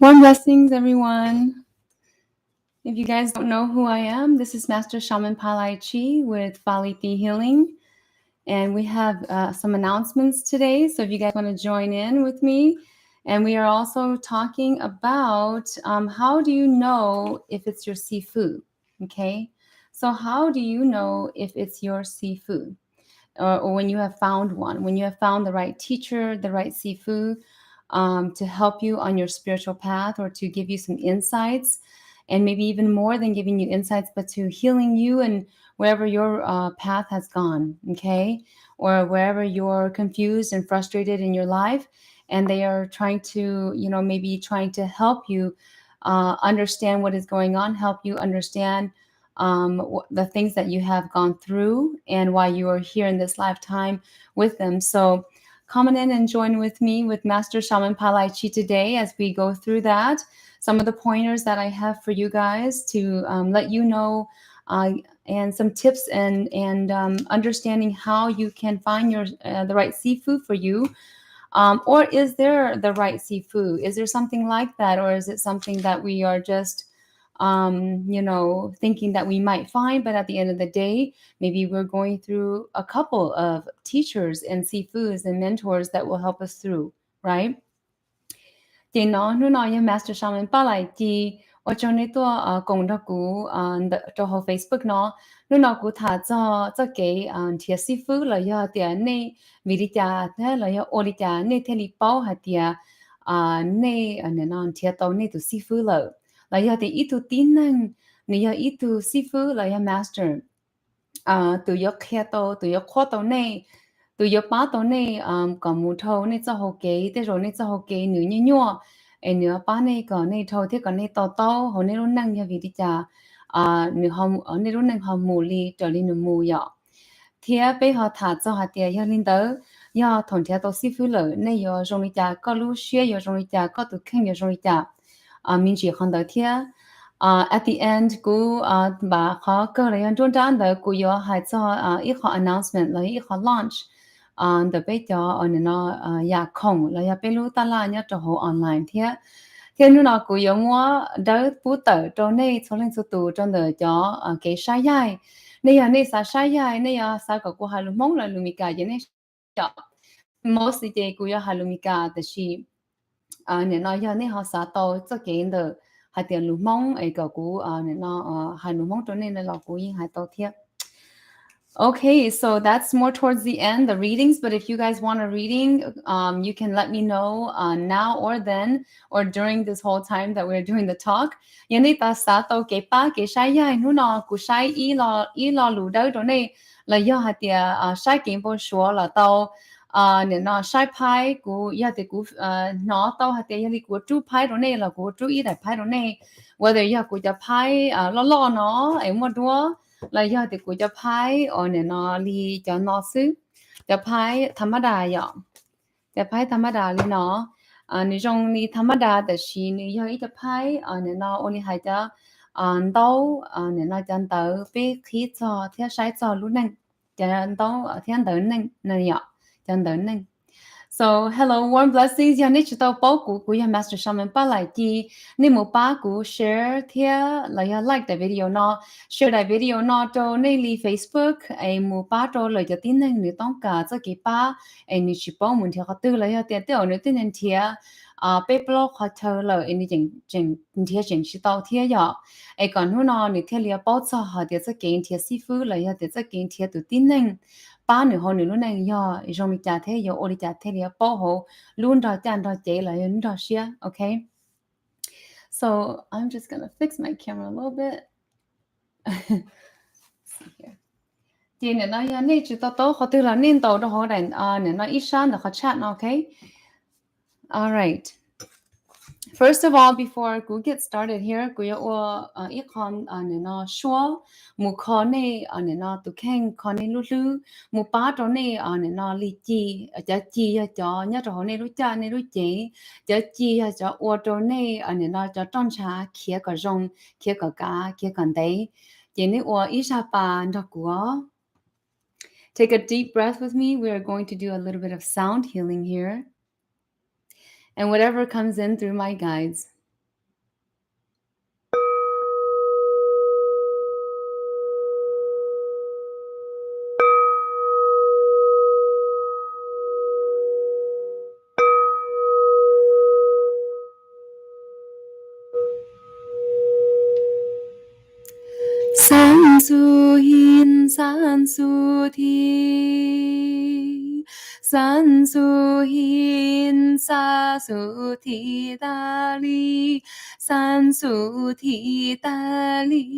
Warm blessings, everyone. If you guys don't know who I am, this is Master Shaman Palai Chi with Faliti Healing. And we have some announcements today. So if you guys want to join in with me, and we are also talking about how do you know if it's your Sifu? Okay. So how do you know if it's your Sifu? Or when you have found one, when you have found the right teacher, the right Sifu, to help you on your spiritual path or to give you some insights, and maybe even more than giving you insights, but to healing you and wherever your path has gone, okay? Or wherever you're confused and frustrated in your life, and they are trying to, maybe trying to help you understand what is going on, help you understand the things that you have gone through and why you are here in this lifetime with them. So come on in and join with me with Master Shaman Palai Chi today as we go through that. Some of the pointers that I have for you guys to let you know, and some tips and understanding how you can find your the right Sifu for you. Or is there the right Sifu? Is there something like that, or is it something that we are just thinking that we might find, but at the end of the day, maybe we're going through a couple of teachers and Sifus and mentors that will help us through, right? Thì nó nói với Master Shaman ba lại thì ở trong này tôi cùng đó cú cho họ Facebook nó cú thả cho cái thiệt Sifu là do tiền này vì đi chả thế là do ô đi chả này thế li bao hạt tiền này nên nó thiệt tàu này tụ Sifu là do thì ít tu tin năng này do ít tu Sifu là do Master tụ do khe tàu tụ do khoa tàu này tụ do ba tàu này còn một thầu này cho họ kế thế rồi này cho họ kế nữa như nhau em nữa ba này còn này thầu thế còn này tàu tàu họ này luôn năng như vì đi chả nữa họ ở này luôn năng họ mù li trở lên nữa mù vậy thì bây họ thả cho họ tiền cho lên tới do thằng theo tàu Sifu lỡ này do trong đi chả có lúc xưa do trong đi chả có tụ khen do trong đi chả mình chỉ không tới thế at the end cú bà khó cơ là yon trốn đó cú yo hay cho ít khó announcement là ít khó launch the bây giờ ở nó ya không là ya belu ta la nhá cho hồ online thế thế nó nó cú yo mua đỡ bút tờ cho này số lên số tù trong đời cho cái sai dài này sai dài này sai có cú halu mong là lumika vậy này cho mostly cái cú yo halumika the she nên nó giờ này họ sa tàu cho cái đó hai tiền lúa mông ấy cái cú nên nó hai lúa mông cho nên là cú yên hai tàu thiệt. Okay, so that's more towards the end, the readings. But if you guys want a reading, you can let me know now or then, or during this whole time that we're doing the talk. Yani ta sa tàu cái ba cái sai dài nó cú sai y lo lú đâu đó này là do hai tiền sai cái bộ số là tàu nên nó sai phái của ya thì của nó tao hay thì ya của chú phái đó này là của chú ý đại phái đó này whether ya của cho phái lo nó ấy mà đua là ya thì của cho phái ở nên nó li cho nó xứ cho phái tham đa ya cho phái tham đa li nó nếu trong li tham đa thì chỉ nếu ya ít cho phái nên nó only hay cho đâu nên nó chẳng tới biết khí cho theo sai cho lúc này chẳng đâu theo tới này ya So hello, warm blessings. Ya nich to po ku ya Master Shaman pa lai ti ni mo pa ku share thia la ya like the video no share the video no to nei li Facebook ai mo pa to le ya tin nang ni tong ka za ki pa ai ni chi po mun thia ka tu la ya te te on tin nen thia pe blog ha thơ le ai ni jing thia jing chi tao thia ya ai còn hu no ni thia lia po cha ha de za ke thia Sifu la ya de za ke thia tu tin nang ba nữa hồi nữa lúc này giờ trong đi trả thế giờ ô đi trả thế thì bảo hộ luôn đó chăn đó chế lại luôn đó share, okay? So I'm just gonna fix my camera a little bit. See here. Thì nên nói giờ này chỉ tao họ từ là nên tao đó họ đàn nên nói ít sáng là họ chat, okay? All right. First of all, before we get started here, we will icon nó show mu khone nó tu khen khone lu mu pa to ne nó li chi cho nhớ cho ne lu cha ne lu chi chi cho o to ne nó cho trong cha kia cả rong kia cả cá kia cả đấy chỉ ne o isa pa đó của. Take a deep breath with me. We are going to do a little bit of sound healing here. And whatever comes in through my guides, san su thi san su hin sa su thi da li san su thi da li.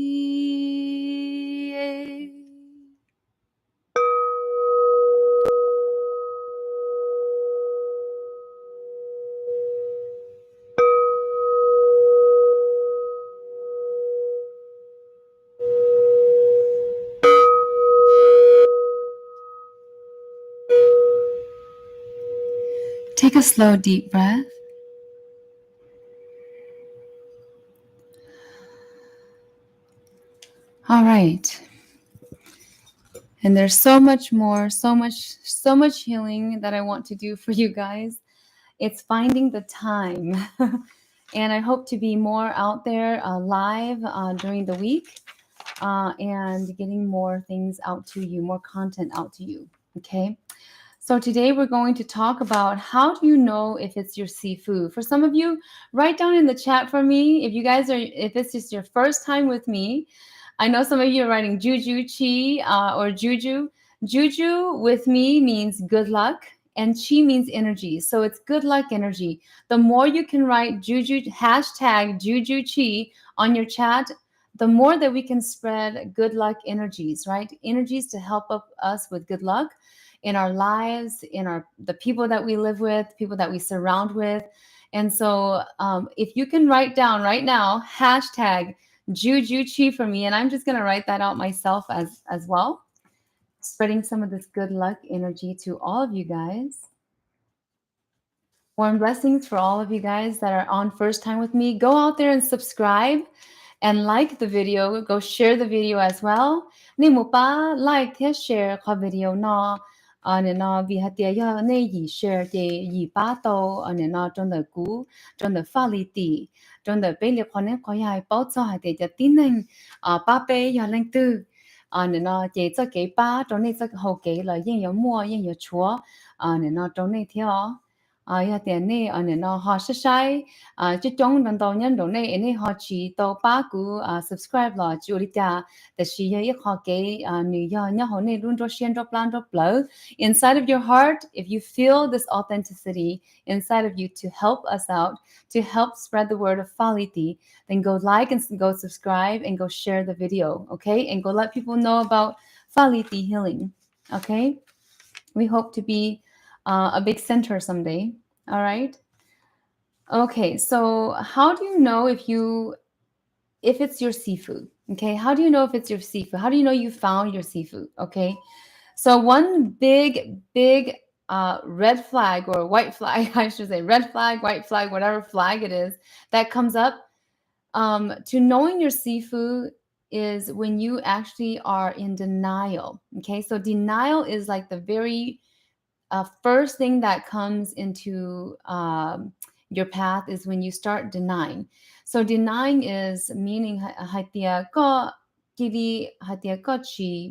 Take a slow, deep breath. All right. And there's so much more, so much healing that I want to do for you guys. It's finding the time. And I hope to be more out there live during the week and getting more things out to you, more content out to you. Okay. So today we're going to talk about how do you know if it's your Sifu. For some of you, write down in the chat for me if it's just your first time with me. I know some of you are writing Juju Chi or Juju. Juju with me means good luck, and Chi means energy. So it's good luck energy. The more you can write Juju hashtag Juju Chi on your chat, the more that we can spread good luck energies, right? Energies to help us with good luck in our lives, in the people that we live with, people that we surround with. And so if you can write down right now, hashtag Juju Chi for me, and I'm just going to write that out myself as well, spreading some of this good luck energy to all of you guys. Warm blessings for all of you guys that are on first time with me. Go out there and subscribe and like the video. Go share the video as well. Ni mu pa like the share the video no. Ne no vi ha tia ya ne yi share de yi pa to ne no trong de gu trong de fa li ti trong de pe le kho ne kho ya bao cho ha de ja tin neng pa pe ya leng tu ne no je cho ke pa trong ne cho ho ke la yin yo mo yin yo chuo ne no trong ne theo ya tiền này anh nó họ sẽ sai chứ trong lần đầu nhân đồ này anh họ chỉ tàu ba cú subscribe là chú đi cha để chỉ ya họ cái nữ ya nhá họ này luôn cho share cho plan cho blow inside of your heart. If you feel this authenticity inside of you to help us out, to help spread the word of Faliti, then go like and go subscribe and go share the video, okay? And go let people know about Faliti healing, okay? We hope to be a big center someday. All right. Okay. So how do you know if it's your Sifu? Okay. How do you know if it's your Sifu? How do you know you found your Sifu? Okay. So one big red flag or white flag, I should say red flag, white flag, whatever flag it is that comes up to knowing your Sifu is when you actually are in denial. Okay. So denial is like the very first thing that comes into your path is when you start denying. So denying is meaning hatia ko kiri hatia ko chi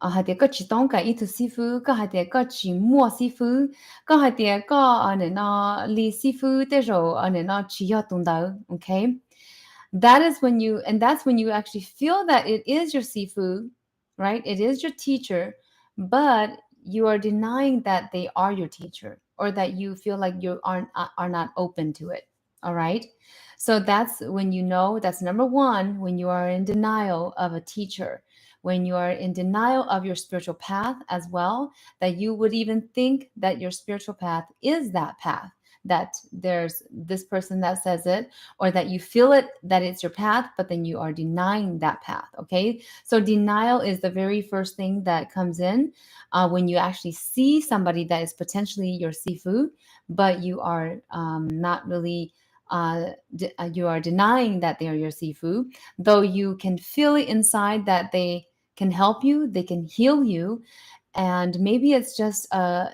hatia ko chi tong ka itu sifu ko hatia ko chi mo sifu ko hatia ko ane na li sifu te ro ane na chi ya tung dao. Okay, that's when you actually feel that it is your Sifu, right? It is your teacher, but you are denying that they are your teacher or that you feel like you are not open to it. All right. So that's when you know, that's number one, when you are in denial of a teacher, when you are in denial of your spiritual path as well, that you would even think that your spiritual path is that path, that there's this person that says it, or that you feel it, that it's your path, but then you are denying that path. Okay. So denial is the very first thing that comes in when you actually see somebody that is potentially your Sifu, but you are not really, you are denying that they are your Sifu, though you can feel it inside that they can help you, they can heal you. And maybe it's just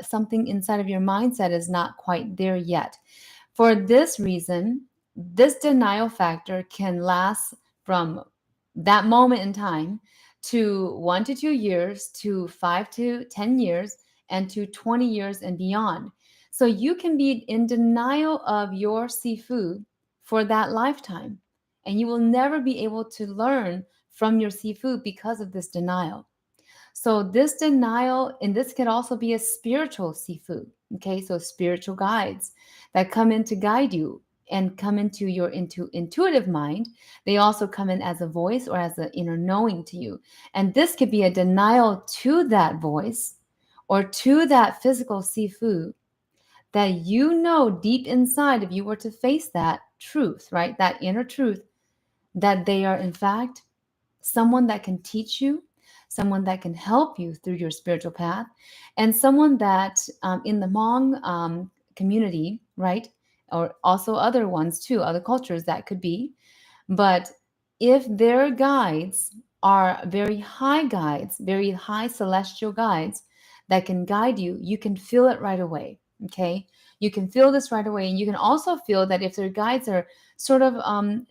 something inside of your mindset is not quite there yet. For this reason, this denial factor can last from that moment in time to 1 to 2 years, to 5 to 10 years, and to 20 years and beyond. So you can be in denial of your Sifu for that lifetime, and you will never be able to learn from your Sifu because of this denial. So this denial, and this could also be a spiritual Sifu, okay? So spiritual guides that come in to guide you and come into your intuitive mind. They also come in as a voice or as an inner knowing to you. And this could be a denial to that voice or to that physical Sifu that you know deep inside, if you were to face that truth, right? That inner truth, that they are in fact someone that can teach you, someone that can help you through your spiritual path, and someone that in the Hmong community, right, or also other ones too, other cultures that could be, but if their guides are very high guides, very high celestial guides that can guide you, you can feel it right away. Okay. You can feel this right away. And you can also feel that if their guides are sort of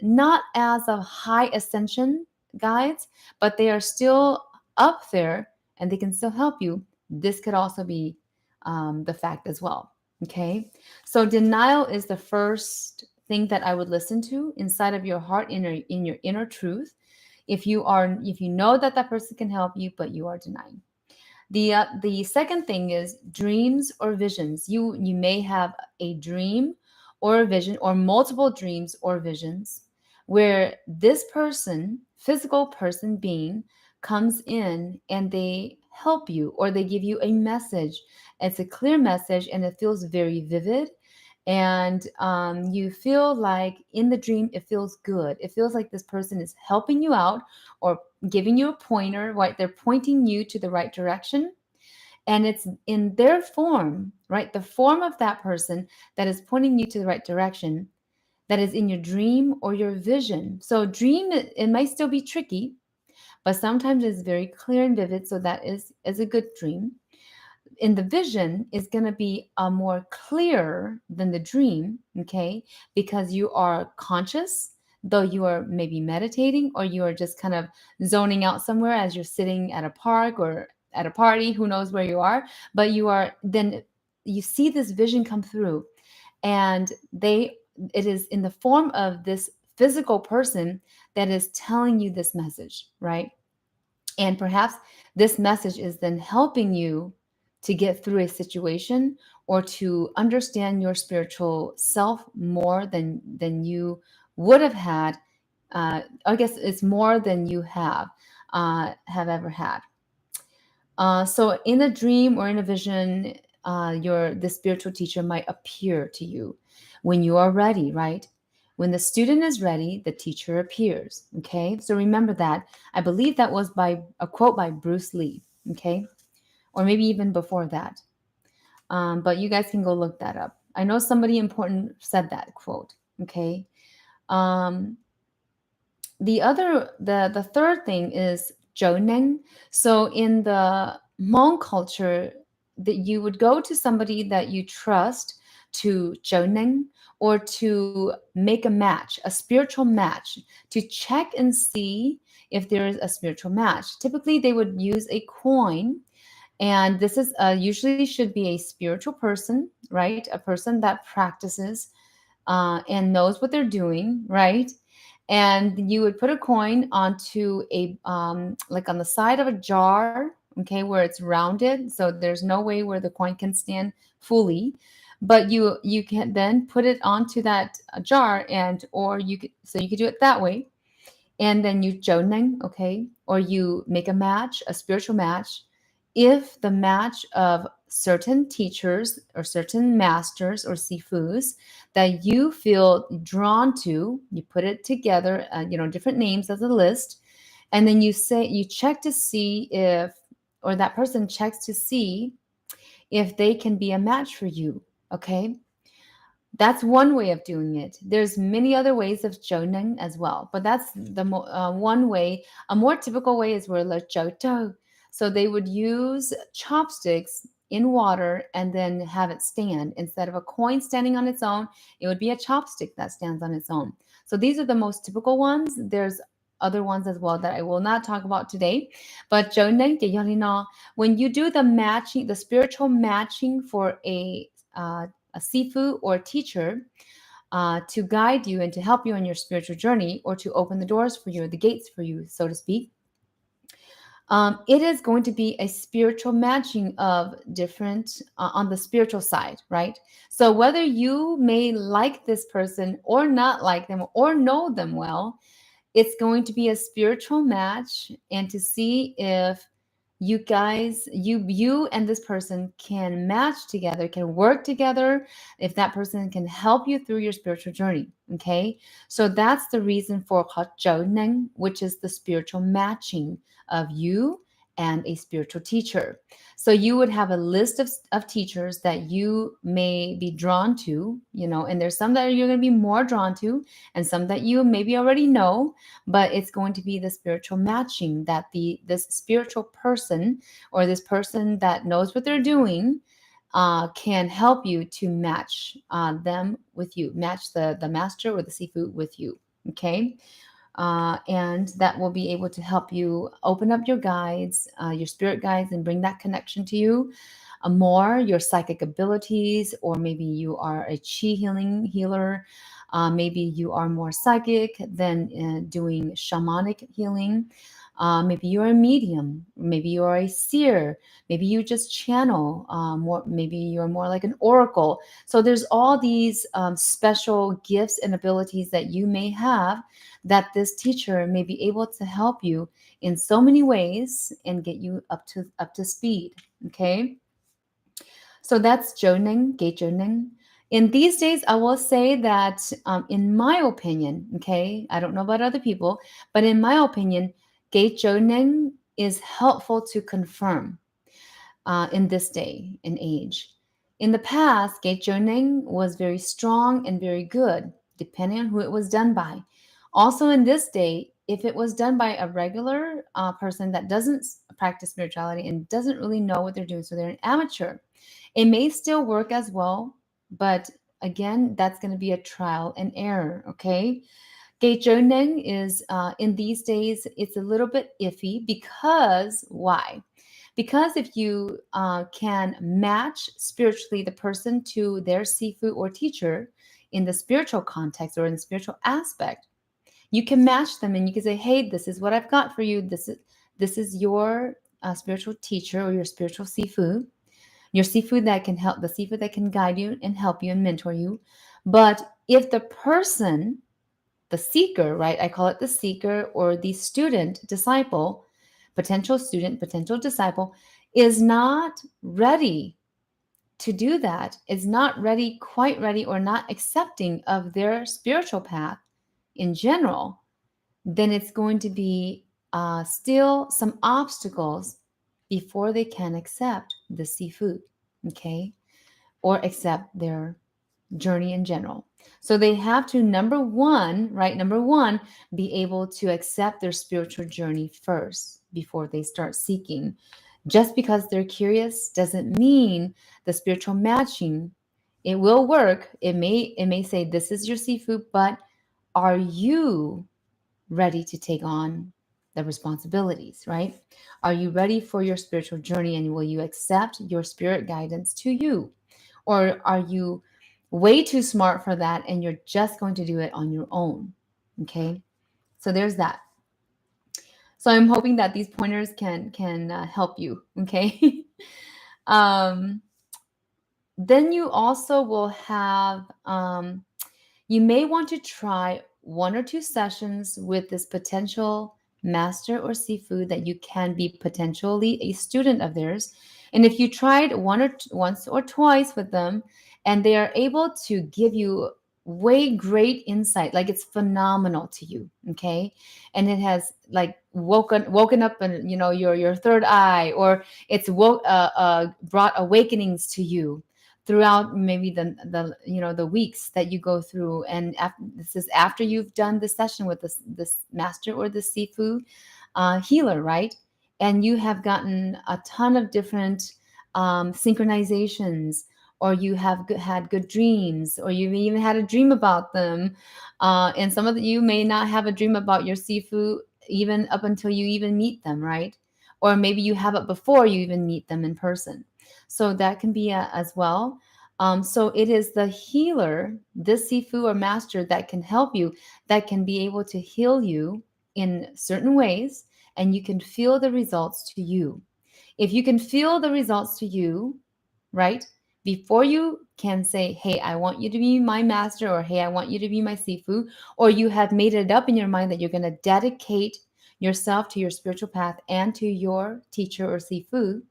not as a high ascension guides, but they are still up there and they can still help you, this could also be the fact as well. Okay. So denial is the first thing that I would listen to inside of your heart, in your inner truth. If you know that that person can help you, but you are denying. The second thing is dreams or visions. You may have a dream or a vision or multiple dreams or visions where this person, physical person being, comes in and they help you or they give you a message. It's a clear message and it feels very vivid. And you feel like in the dream, it feels good. It feels like this person is helping you out or giving you a pointer, right? They're pointing you to the right direction. And it's in their form, right? The form of that person that is pointing you to the right direction, that is in your dream or your vision. So, dream, it might still be tricky, but sometimes it's very clear and vivid. So, that is a good dream. In the vision is going to be more clear than the dream, okay? Because you are conscious, though you are maybe meditating or you are just kind of zoning out somewhere as you're sitting at a park or at a party, who knows where you are, but you see this vision come through and it is in the form of this physical person that is telling you this message, right? And perhaps this message is then helping you to get through a situation or to understand your spiritual self more than you would have had. I guess it's more than you have ever had. So in a dream or in a vision, the spiritual teacher might appear to you when you are ready, right? When the student is ready, the teacher appears. Okay, so remember that. I believe that was by a quote by Bruce Lee. Okay, or maybe even before that. But you guys can go look that up. I know somebody important said that quote. Okay. Um, the third thing is Joneng. So in the Hmong culture, that you would go to somebody that you trust to Joneng or to make a match, a spiritual match, to check and see if there is a spiritual match. Typically, they would use a coin, and this is usually should be a spiritual person, right? A person that practices and knows what they're doing, right? And you would put a coin onto a like on the side of a jar, okay, where it's rounded, so there's no way where the coin can stand fully, but you can then put it onto that jar, and or you could do it that way, and then you joneng, okay, or you make a match, a spiritual match. If the match of certain teachers or certain masters or sifus that you feel drawn to, you put it together, different names as a list, and then you check to see if, or that person checks to see if they can be a match for you, okay? That's one way of doing it. There's many other ways of joning as well, but that's the one way. A more typical way is where le joto. So they would use chopsticks in water and then have it stand. Instead of a coin standing on its own, it would be a chopstick that stands on its own. So these are the most typical ones. There's other ones as well that I will not talk about today. But joning, when you do the matching, the spiritual matching for a Sifu or teacher, to guide you and to help you on your spiritual journey, or to open the doors for you, the gates for you, so to speak. It is going to be a spiritual matching of different on the spiritual side, right? So whether you may like this person or not like them or know them well, it's going to be a spiritual match, and to see if you guys, you and this person can match together, can work together, if that person can help you through your spiritual journey. Okay, so that's the reason for Neng, which is the spiritual matching of you and a spiritual teacher. So you would have a list of teachers that you may be drawn to, and there's some that you're going to be more drawn to, and some that you maybe already know, but it's going to be the spiritual matching that this spiritual person, or this person that knows what they're doing, can help you to match them with you, match the master or the Sifu with you. Okay. And that will be able to help you open up your guides, your spirit guides, and bring that connection to you more, your psychic abilities, or maybe you are a chi healer. Maybe you are more psychic than doing shamanic healing. Maybe you're a medium. Maybe you are a seer. Maybe you just channel more. Maybe you're more like an oracle. So there's all these special gifts and abilities that you may have, that this teacher may be able to help you in so many ways and get you up to speed. Okay. So that's Zhouning, Gate Zhouning. In these days, I will say that, in my opinion, okay, I don't know about other people, but in my opinion, Gate Zhouning is helpful to confirm in this day and age. In the past, Gate Zhouning was very strong and very good, depending on who it was done by. Also, in this day, if it was done by a regular person that doesn't practice spirituality and doesn't really know what they're doing, so they're an amateur, it may still work as well, but again, that's going to be a trial and error, okay? Geijoneng is, in these days, it's a little bit iffy because, why? Because if you can match spiritually the person to their Sifu or teacher in the spiritual context or in the spiritual aspect, you can match them and you can say, hey, this is what I've got for you. This is your spiritual teacher or your spiritual Sifu. Your Sifu that can help, the Sifu that can guide you and help you and mentor you. But if the person, the seeker, right? I call it the seeker, or the student, disciple, potential student, potential disciple, is not ready to do that, is not ready, quite ready, or not accepting of their spiritual path in general, then it's going to be still some obstacles before they can accept the Sifu, okay? Or accept their journey in general. So they have to, number one, be able to accept their spiritual journey first before they start seeking. Just because they're curious doesn't mean the spiritual matching, it will work. It may say this is your Sifu, but are you ready to take on the responsibilities, right? Are you ready for your spiritual journey, and will you accept your spirit guidance to you? Or are you way too smart for that and you're just going to do it on your own? Okay, so there's that. So I'm hoping that these pointers can help you. Okay. Then you also will have, you may want to try 1 or 2 sessions with this potential master or Sifu that you can be potentially a student of theirs. And if you tried once or twice with them, and they are able to give you way great insight, like it's phenomenal to you, okay? And it has like woken up in, your third eye, or it's brought awakenings to you throughout maybe the weeks that you go through, and this is after you've done the session with this master or the Sifu healer, right? And you have gotten a ton of different synchronizations, or you have had good dreams, or you've even had a dream about them, and some of you may not have a dream about your Sifu even up until you even meet them, right? Or maybe you have it before you even meet them in person. So that can be as well. So it is the healer, this Sifu or master, that can help you, that can be able to heal you in certain ways, and you can feel the results to you. If you can feel the results to you, right, before you can say, hey, I want you to be my master, or hey, I want you to be my Sifu, or you have made it up in your mind that you're going to dedicate yourself to your spiritual path and to your teacher or Sifu,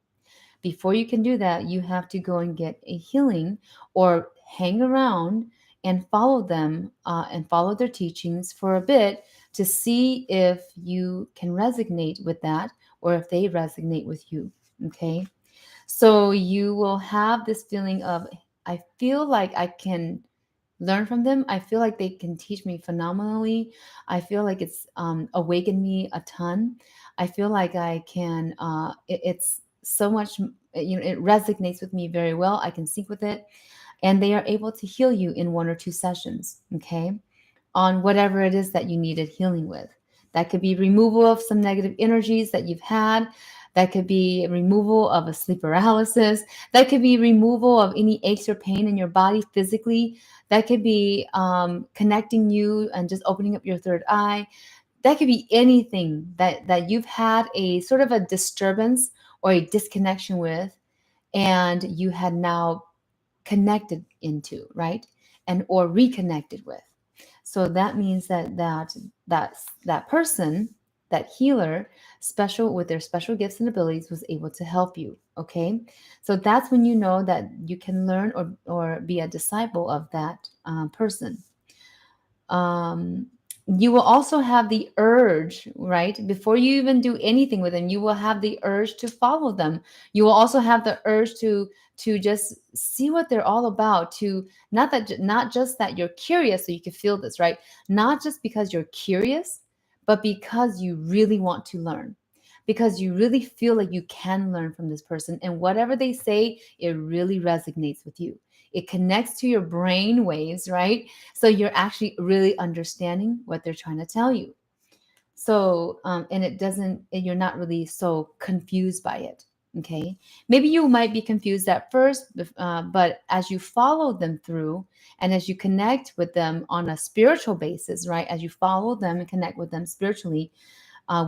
before you can do that, you have to go and get a healing, or hang around and follow them, and follow their teachings for a bit, to see if you can resonate with that, or if they resonate with you. Okay. So you will have this feeling of, I feel like I can learn from them. I feel like they can teach me phenomenally. I feel like it's awakened me a ton. I feel like I can, it's so much, it resonates with me very well. I can sync with it. And they are able to heal you in 1 or 2 sessions, okay, on whatever it is that you needed healing with. That could be removal of some negative energies that you've had. That could be removal of a sleep paralysis. That could be removal of any aches or pain in your body physically. That could be connecting you and just opening up your third eye. That could be anything that you've had a sort of a disturbance or a disconnection with, and you had now connected into, right? And or reconnected with. So that means that person, that healer, special with their special gifts and abilities, was able to help you. Okay, so that's when you know that you can learn, or be a disciple of that person. um, you will also have the urge, right? Before you even do anything with them, you will have the urge to follow them. You will also have the urge to just see what they're all about. To not just that you're curious, so you can feel this, right? Not just because you're curious, but because you really want to learn. Because you really feel like you can learn from this person, and whatever they say, it really resonates with you. It connects to your brain waves, right? So you're actually really understanding what they're trying to tell you. So, and it doesn't, and you're not really so confused by it. Okay. Maybe you might be confused at first, but as you follow them through, and as you connect with them on a spiritual basis, right? As you follow them and connect with them spiritually,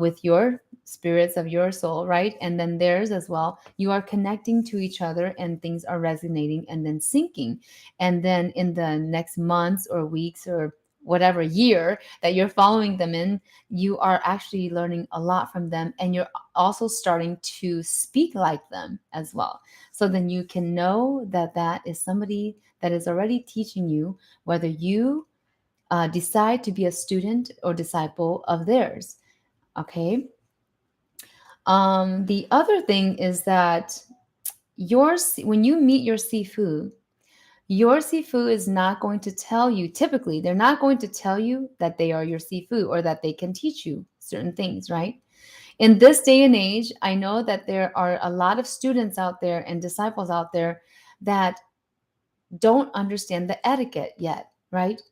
with your spirits of your soul, right? And then theirs as well. You are connecting to each other, and things are resonating and then syncing. And then in the next months or weeks or whatever year that you're following them in, you are actually learning a lot from them. And you're also starting to speak like them as well. So then you can know that that is somebody that is already teaching you, whether you decide to be a student or disciple of theirs. Okay. The other thing is that when you meet your Sifu is not going to tell you, typically, they're not going to tell you that they are your Sifu, or that they can teach you certain things, right? In this day and age, I know that there are a lot of students out there and disciples out there that don't understand the etiquette yet, right?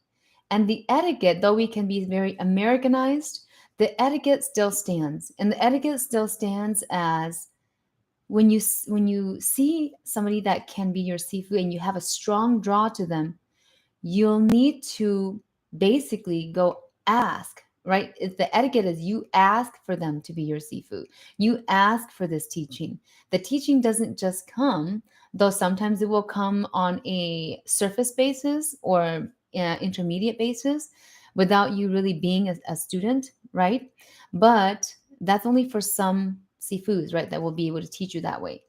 And the etiquette, though we can be very Americanized, the etiquette still stands. And the etiquette still stands as, when you see somebody that can be your Sifu, and you have a strong draw to them, you'll need to basically go ask, right? The etiquette is, you ask for them to be your Sifu. You ask for this teaching. The teaching doesn't just come, though sometimes it will come on a surface basis, or intermediate basis, without you really being a student, right? But that's only for some Sifus, right? That will be able to teach you that way,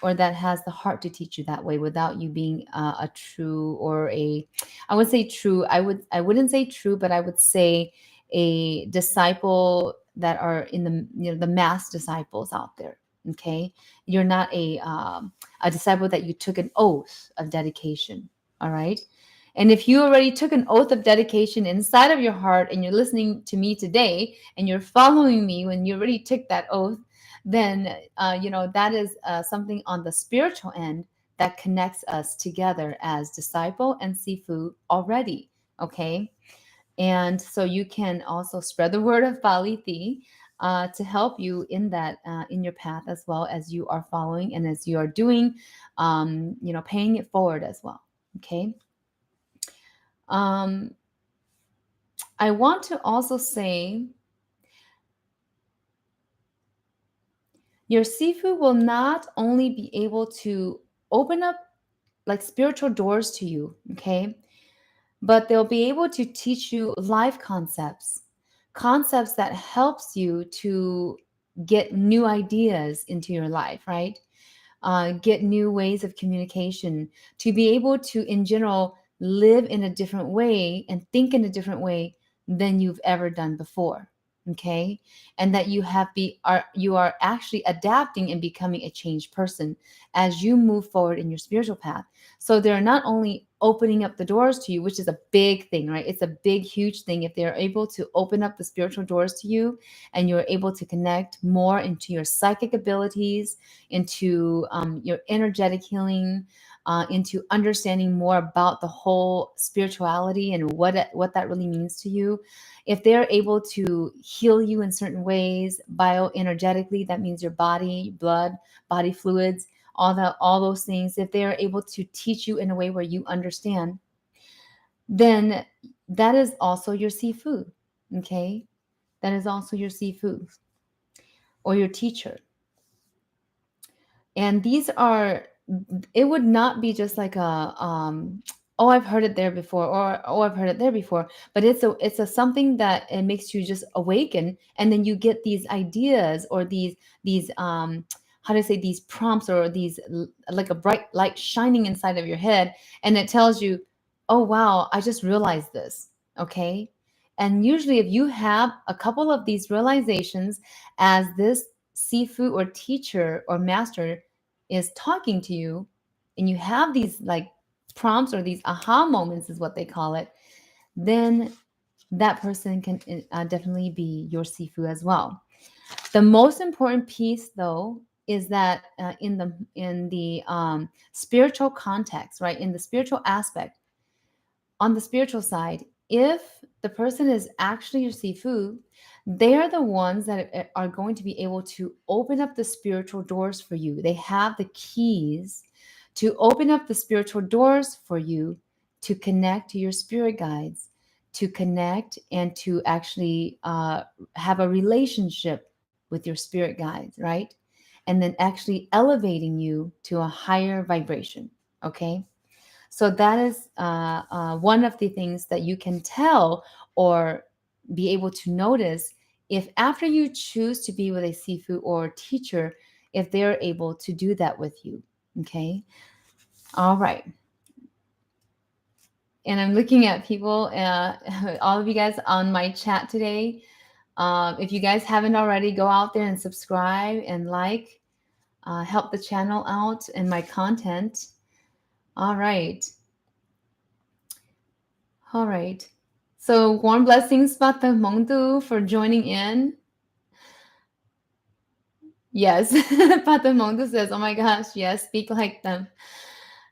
or that has the heart to teach you that way, without you being a true, or a, I would say true, I wouldn't say true, but I would say a disciple that are in the, the mass disciples out there. Okay, you're not a disciple that you took an oath of dedication. All right. And if you already took an oath of dedication inside of your heart, and you're listening to me today, and you're following me when you already took that oath, then that is something on the spiritual end that connects us together as disciple and Sifu already. Okay. And so you can also spread the word of Bali Thi. to help you in that in your path as well as you are following and as you are doing, paying it forward as well. Okay. Um, I want to also say your Sifu will not only be able to open up like spiritual doors to you, okay, but they'll be able to teach you life concepts that helps you to get new ideas into your life, right? Get new ways of communication, to be able to, in general, live in a different way and think in a different way than you've ever done before. Okay, and that you are actually adapting and becoming a changed person as you move forward in your spiritual path. So they're not only opening up the doors to you, which is a big thing, right? It's a big, huge thing. If they're able to open up the spiritual doors to you and you're able to connect more into your psychic abilities, into your energetic healing, into understanding more about the whole spirituality and what that really means to you. If they're able to heal you in certain ways, bioenergetically, that means your body, blood, body fluids, all those things. If they are able to teach you in a way where you understand, then that is also your Sifu. Okay, that is also your Sifu or your teacher. And these are, it would not be just like a oh, I've heard it there before, or oh, I've heard it there before, but it's a something that it makes you just awaken, and then you get these ideas or these how to say, these prompts, or these like a bright light shining inside of your head, and it tells you, oh wow, I just realized this. Okay. And usually if you have a couple of these realizations as this Sifu or teacher or master is talking to you, and you have these like prompts or these aha moments, is what they call it, then that person can definitely be your Sifu as well. The most important piece, though, is that in the spiritual context, right, in the spiritual aspect, on the spiritual side, if the person is actually your Sifu, they are the ones that are going to be able to open up the spiritual doors for you. They have the keys to open up the spiritual doors for you to connect to your spirit guides, to connect and to actually have a relationship with your spirit guides, right? And then actually elevating you to a higher vibration. Okay. So that is one of the things that you can tell or be able to notice if after you choose to be with a Sifu or teacher, if they're able to do that with you. Okay. All right. And I'm looking at people, all of you guys on my chat today. If you guys haven't already, go out there and subscribe and like, help the channel out and my content. All right. All right. So warm blessings, Pata Mongdu, for joining in. Yes, Pata Mongdu says, "Oh my gosh, yes, speak like them."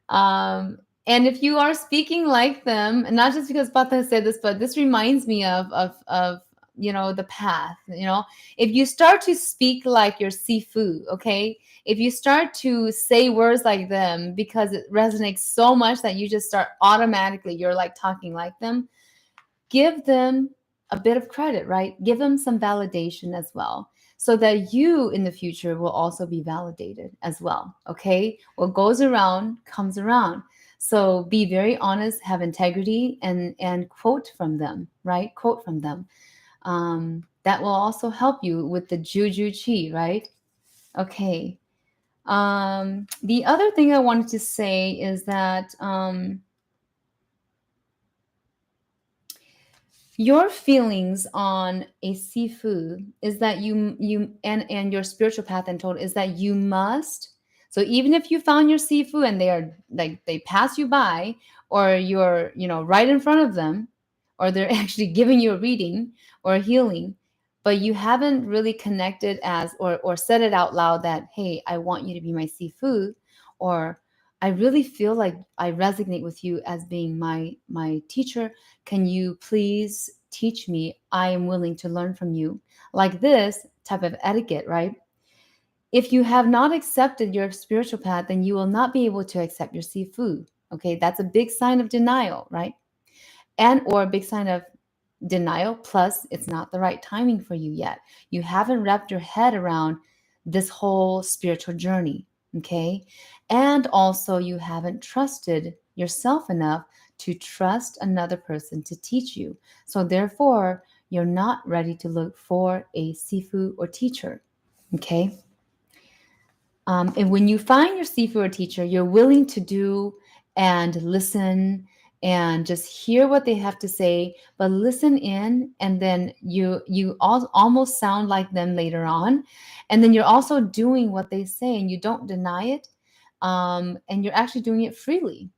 And if you are speaking like them, and not just because Pata said this, but this reminds me of the path. If you start to speak like your Sifu, okay, if you start to say words like them because it resonates so much that you just start automatically, you're like talking like them. Give them a bit of credit, right? Give them some validation as well, so that you in the future will also be validated as well. Okay. What goes around comes around. So be very honest, have integrity, and quote from them, right? Quote from them. That will also help you with the juju chi, right? Okay. The other thing I wanted to say is that your feelings on a Sifu is that you and your spiritual path and told is that you must. So even if you found your Sifu and they are like they pass you by, or you're right in front of them, or they're actually giving you a reading or a healing, but you haven't really connected as or said it out loud that, hey, I want you to be my Sifu, or I really feel like I resonate with you as being my teacher. Can you please teach me, I am willing to learn from you. Like this type of etiquette, right? If you have not accepted your spiritual path, then you will not be able to accept your Sifu. Okay, that's a big sign of denial, right? And or a big sign of denial, plus it's not the right timing for you yet. You haven't wrapped your head around this whole spiritual journey, okay? And also you haven't trusted yourself enough to trust another person to teach you. So therefore, you're not ready to look for a Sifu or teacher, okay? And when you find your Sifu or teacher, you're willing to do and listen and just hear what they have to say, but listen in, and then you almost sound like them later on, and then you're also doing what they say, and you don't deny it, and you're actually doing it freely,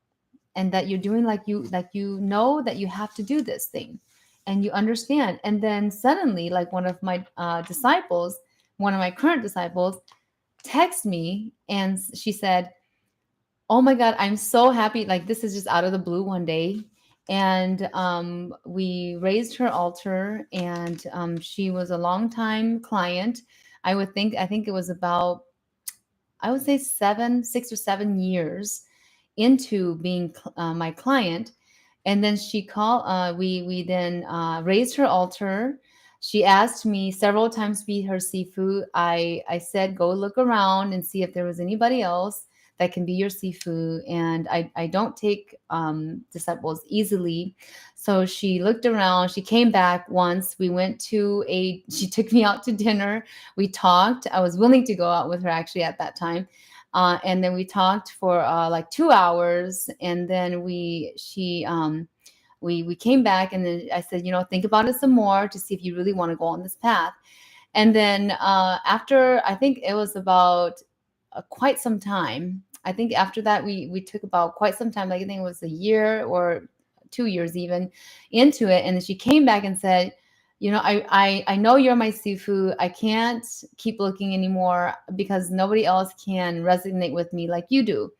and that you're doing like you know that you have to do this thing, and you understand, and then suddenly, like one of my disciples, one of my current disciples text me and she said, "Oh my God, I'm so happy." Like this is just out of the blue one day. And we raised her altar, and she was a long time client. I think it was about, I would say 6 or 7 years into being my client. And then she called, we then raised her altar. She asked me several times to be her Sifu. I said, go look around and see if there was anybody else that can be your Sifu. And I don't take disciples easily. So she looked around. She came back once. She took me out to dinner. We talked. I was willing to go out with her actually at that time. And then we talked for like 2 hours, and then we came back, and then I said, think about it some more to see if you really want to go on this path. And then after, I think it was about quite some time. I think after that we took about quite some time. Like I think it was a year or 2 years even into it, and then she came back and said, I know you're my Sifu. I can't keep looking anymore because nobody else can resonate with me like you do.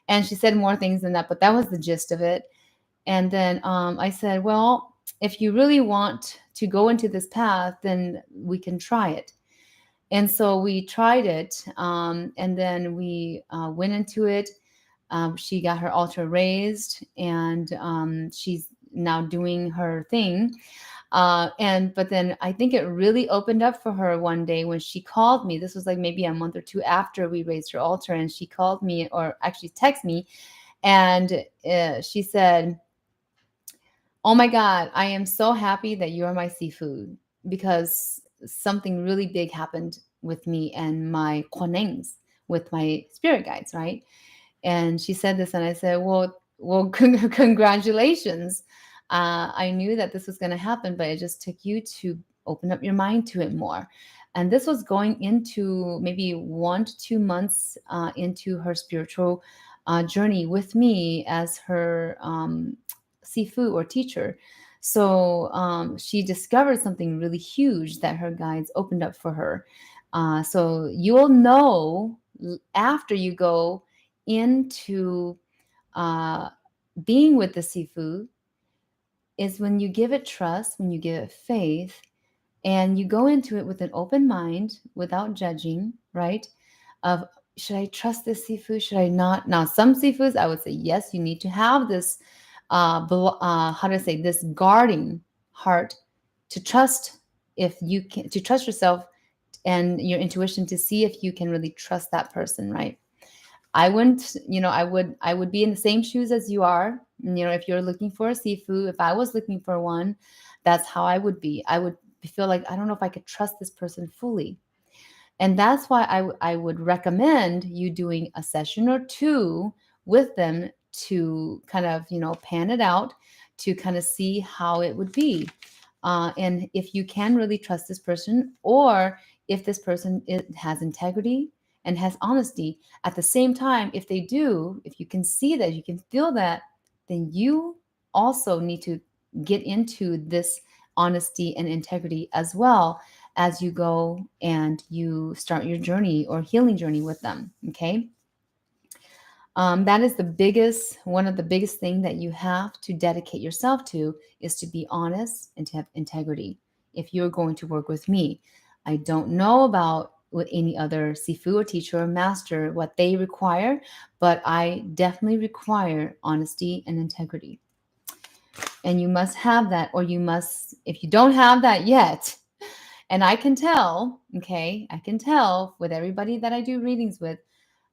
And she said more things than that, but that was the gist of it. And then I said, well, if you really want to go into this path, then we can try it. And so we tried it, and then we went into it. She got her altar raised, and she's now doing her thing. But then I think it really opened up for her one day when she called me. This was like maybe a month or two after we raised her altar, and she called me, or actually texted me, and she said, "Oh my God, I am so happy that you are my seafood, because something really big happened with me and my konengs, with my spirit guides, right?" And she said this, and I said, well, congratulations. I knew that this was going to happen, but it just took you to open up your mind to it more. And this was going into maybe 1 to 2 months into her spiritual journey with me as her Sifu or teacher. So she discovered something really huge that her guides opened up for her. So you'll know after you go into being with the Sifu, is when you give it trust, when you give it faith, and you go into it with an open mind without judging, right? Of, should I trust this Sifu? Should I not? Now, some Sifus, I would say, yes, you need to have this, how to say, this guarding heart to trust, if you can, to trust yourself and your intuition to see if you can really trust that person, right? I wouldn't, I would be in the same shoes as you are. If you're looking for a Sifu, if I was looking for one, that's how I would be. I would feel like, I don't know if I could trust this person fully. And that's why I would recommend you doing a session or two with them to kind of, pan it out, to kind of see how it would be. And if you can really trust this person, or if this person has integrity and has honesty at the same time, if they do, if you can see that, you can feel that, then you also need to get into this honesty and integrity as well as you go and you start your journey or healing journey with them. Okay. That is one of the biggest thing that you have to dedicate yourself to is to be honest and to have integrity. If you're going to work with me, I don't know about with any other Sifu or teacher or master what they require, but I definitely require honesty and integrity. And you must have that, or you must, if you don't have that yet, and I can tell, okay, I can tell with everybody that I do readings with,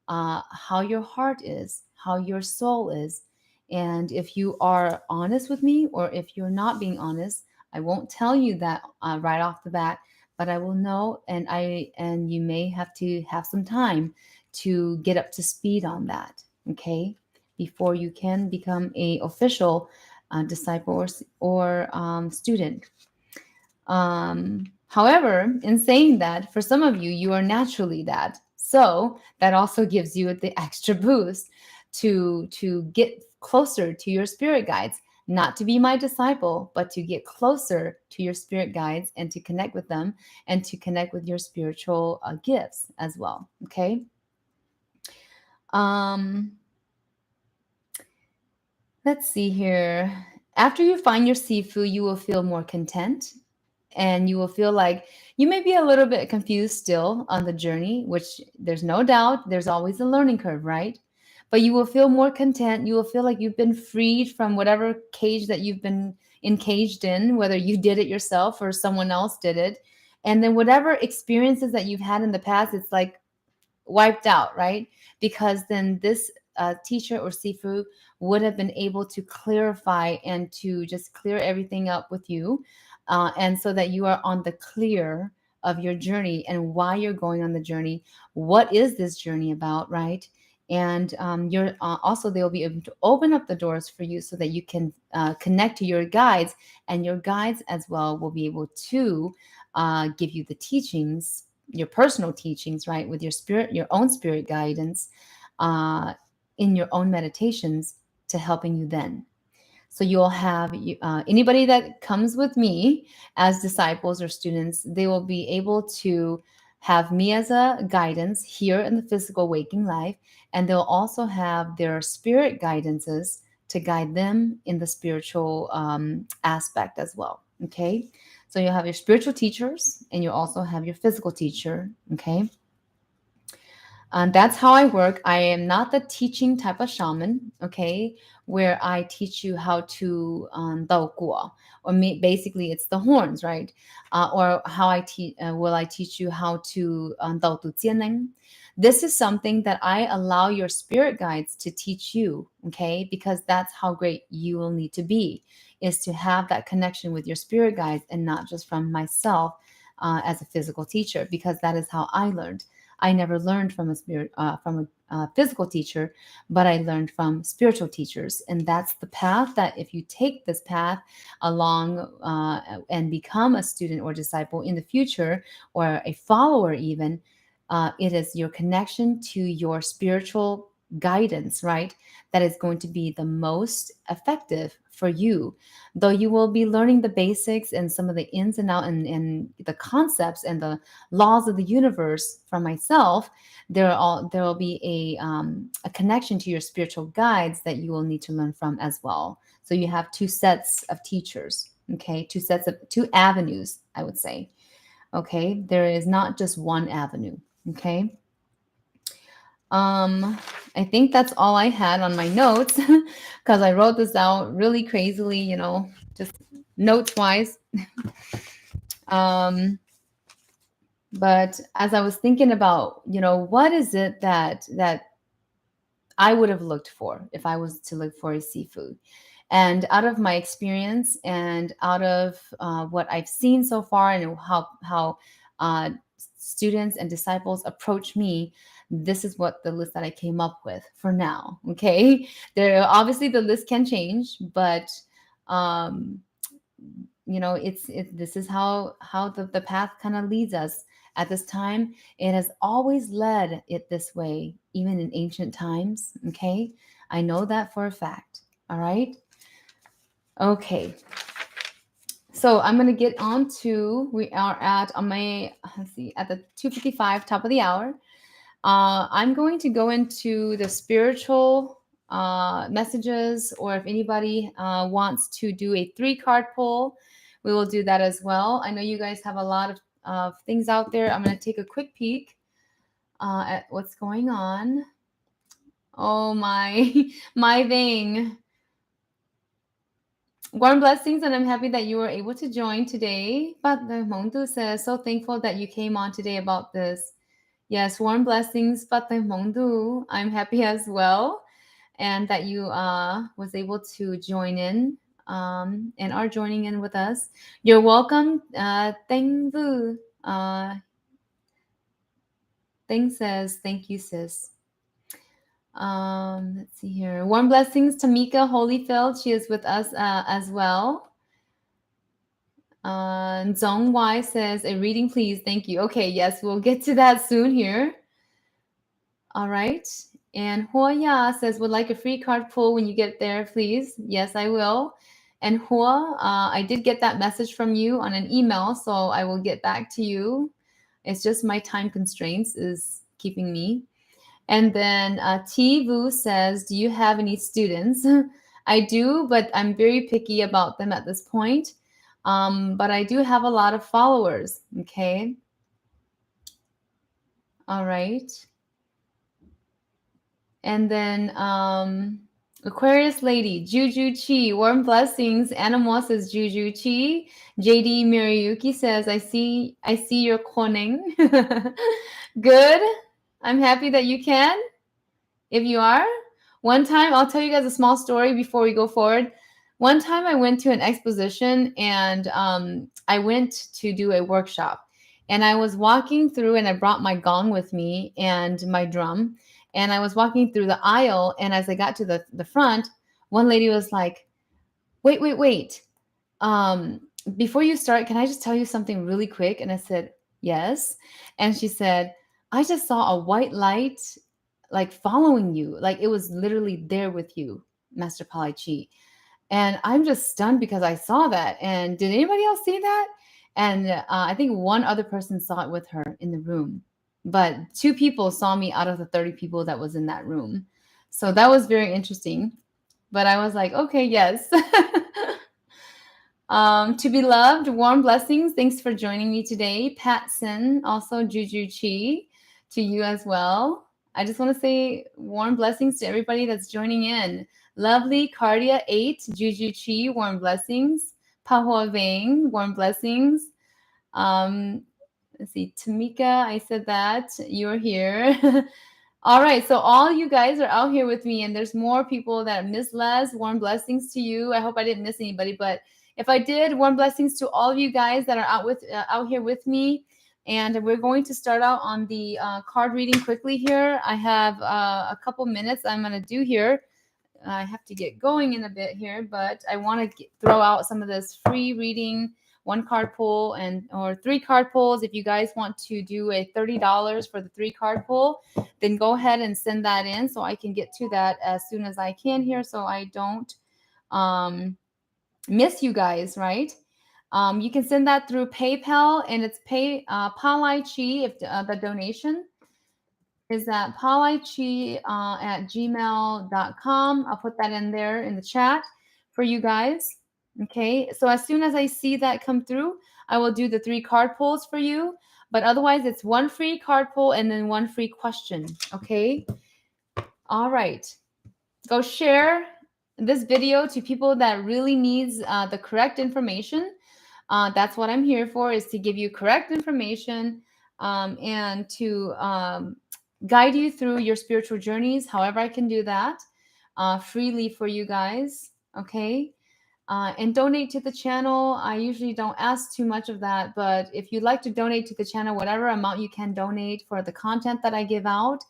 how your heart is, how your soul is. And if you are honest with me, or if you're not being honest, I won't tell you that right off the bat, but I will know, and you may have to have some time to get up to speed on that, okay, before you can become a official disciple or student. However, in saying that, for some of you, you are naturally that. So that also gives you the extra boost to get closer to your spirit guides, not to be my disciple, but to get closer to your spirit guides and to connect with them and to connect with your spiritual gifts as well. Okay. Um, let's see here. After you find your Sifu, you will feel more content and you will feel like you may be a little bit confused still on the journey, which there's no doubt, there's always a learning curve, right? But you will feel more content. You will feel like you've been freed from whatever cage that you've been encaged in, whether you did it yourself or someone else did it. And then whatever experiences that you've had in the past, it's like wiped out, right? Because then this teacher or Sifu would have been able to clarify and to just clear everything up with you. And so that you are on the clear of your journey and why you're going on the journey. What is this journey about, right? And you're also, they'll be able to open up the doors for you so that you can connect to your guides, and your guides as well will be able to give you the teachings, your personal teachings, right, with your spirit, your own spirit guidance, uh, in your own meditations to helping you then. So you'll have anybody that comes with me as disciples or students, they will be able to have me as a guidance here in the physical waking life, and they'll also have their spirit guidances to guide them in the spiritual aspect as well. Okay, so you'll have your spiritual teachers, and you also have your physical teacher. Okay, and that's how I work. I am not the teaching type of shaman, okay, where I teach you how to dao guo, or basically it's the horns, right? Or how I teach, will I teach you how to dao du jianeng? This is something that I allow your spirit guides to teach you, okay, because that's how great you will need to be, is to have that connection with your spirit guides and not just from myself as a physical teacher, because that is how I learned. I never learned from a physical teacher, but I learned from spiritual teachers, and that's the path that if you take this path along and become a student or disciple in the future, or a follower even, it is your connection to your spiritual guidance, right? That is going to be the most effective for you. Though you will be learning the basics and some of the ins and out and the concepts and the laws of the universe from myself, there will be a connection to your spiritual guides that you will need to learn from as well. So you have two sets of teachers, okay, two avenues, I would say. Okay, there is not just one avenue. Okay. I think that's all I had on my notes because I wrote this out really crazily, just notes wise. But as I was thinking about, what is it that I would have looked for if I was to look for a Sifu? And out of my experience and out of what I've seen so far and how students and disciples approach me, this is what the list that I came up with for now. Okay, there obviously the list can change, but um, this is how the path kind of leads us at this time. It has always led it this way, even in ancient times. Okay, I know that for a fact. All right. Okay, so I'm gonna get on to, we are at on my, let's see, at the 2:55 top of the hour. I'm going to go into the spiritual messages, or if anybody wants to do a 3-card pull, we will do that as well. I know you guys have a lot of things out there. I'm going to take a quick peek at what's going on. Oh my, my thing. Warm blessings, and I'm happy that you were able to join today. But the Mongdu says, so thankful that you came on today about this. Yes, warm blessings, But the Mongdu. I'm happy as well, and that you was able to join in and are joining in with us. You're welcome. Thank you. Thing says, thank you, sis. Let's see here. Warm blessings, Tamika Holyfield. She is with us as well. Zong Y says, a reading, please. Thank you. Okay, yes, we'll get to that soon here. All right. And Hua says, would like a free card pull when you get there, please. Yes, I will. And Hua, I did get that message from you on an email, so I will get back to you. It's just my time constraints is keeping me. And then T Vu says, do you have any students? I do, but I'm very picky about them at this point. But I do have a lot of followers. Okay. All right. And then Aquarius Lady, Juju Chi, warm blessings. Animo says Juju Chi. JD Mirayuki says, I see your koning. Good. I'm happy that you can. If you are. One time, I'll tell you guys a small story before we go forward. One time I went to an exposition, and I went to do a workshop. And I was walking through, and I brought my gong with me and my drum. And I was walking through the aisle, and as I got to the front, one lady was like, wait. Before you start, can I just tell you something really quick? And I said, yes. And she said, I just saw a white light like following you. Like it was literally there with you, Master Palai Chi. And I'm just stunned because I saw that. And did anybody else see that? And I think one other person saw it with her in the room. But 2 people saw me out of the 30 people that was in that room. So that was very interesting. But I was like, okay, yes. To be loved, warm blessings. Thanks for joining me today. Patson, also Juju Chi, to you as well. I just want to say warm blessings to everybody that's joining in. Lovely Cardia 8, Juju Chi, warm blessings. Pahua Vang, warm blessings. Let's see, Tamika, I said that. You're here. All right, so all you guys are out here with me, and there's more people that Miss Les, warm blessings to you. I hope I didn't miss anybody, but if I did, warm blessings to all of you guys that are out here with me. And we're going to start out on the card reading quickly here. I have a couple minutes I'm going to do here. I have to get going in a bit here, but I want to throw out some of this free reading, 1-card pull or 3-card pulls. If you guys want to do a $30 for the 3-card pull, then go ahead and send that in so I can get to that as soon as I can here, so I don't miss you guys, right? You can send that through PayPal, and it's Palai Chi if the donation is at palaichi at gmail.com. I'll put that in there in the chat for you guys. Okay, so as soon as I see that come through, I will do the 3-card pulls for you. But otherwise, it's 1 free card pull and then 1 free question. Okay. All right. Go share this video to people that really needs the correct information. That's what I'm here for, is to give you correct information and to guide you through your spiritual journeys, however I can do that freely for you guys. Okay. And donate to the channel. I usually don't ask too much of that, but if you'd like to donate to the channel, whatever amount you can donate for the content that I give out,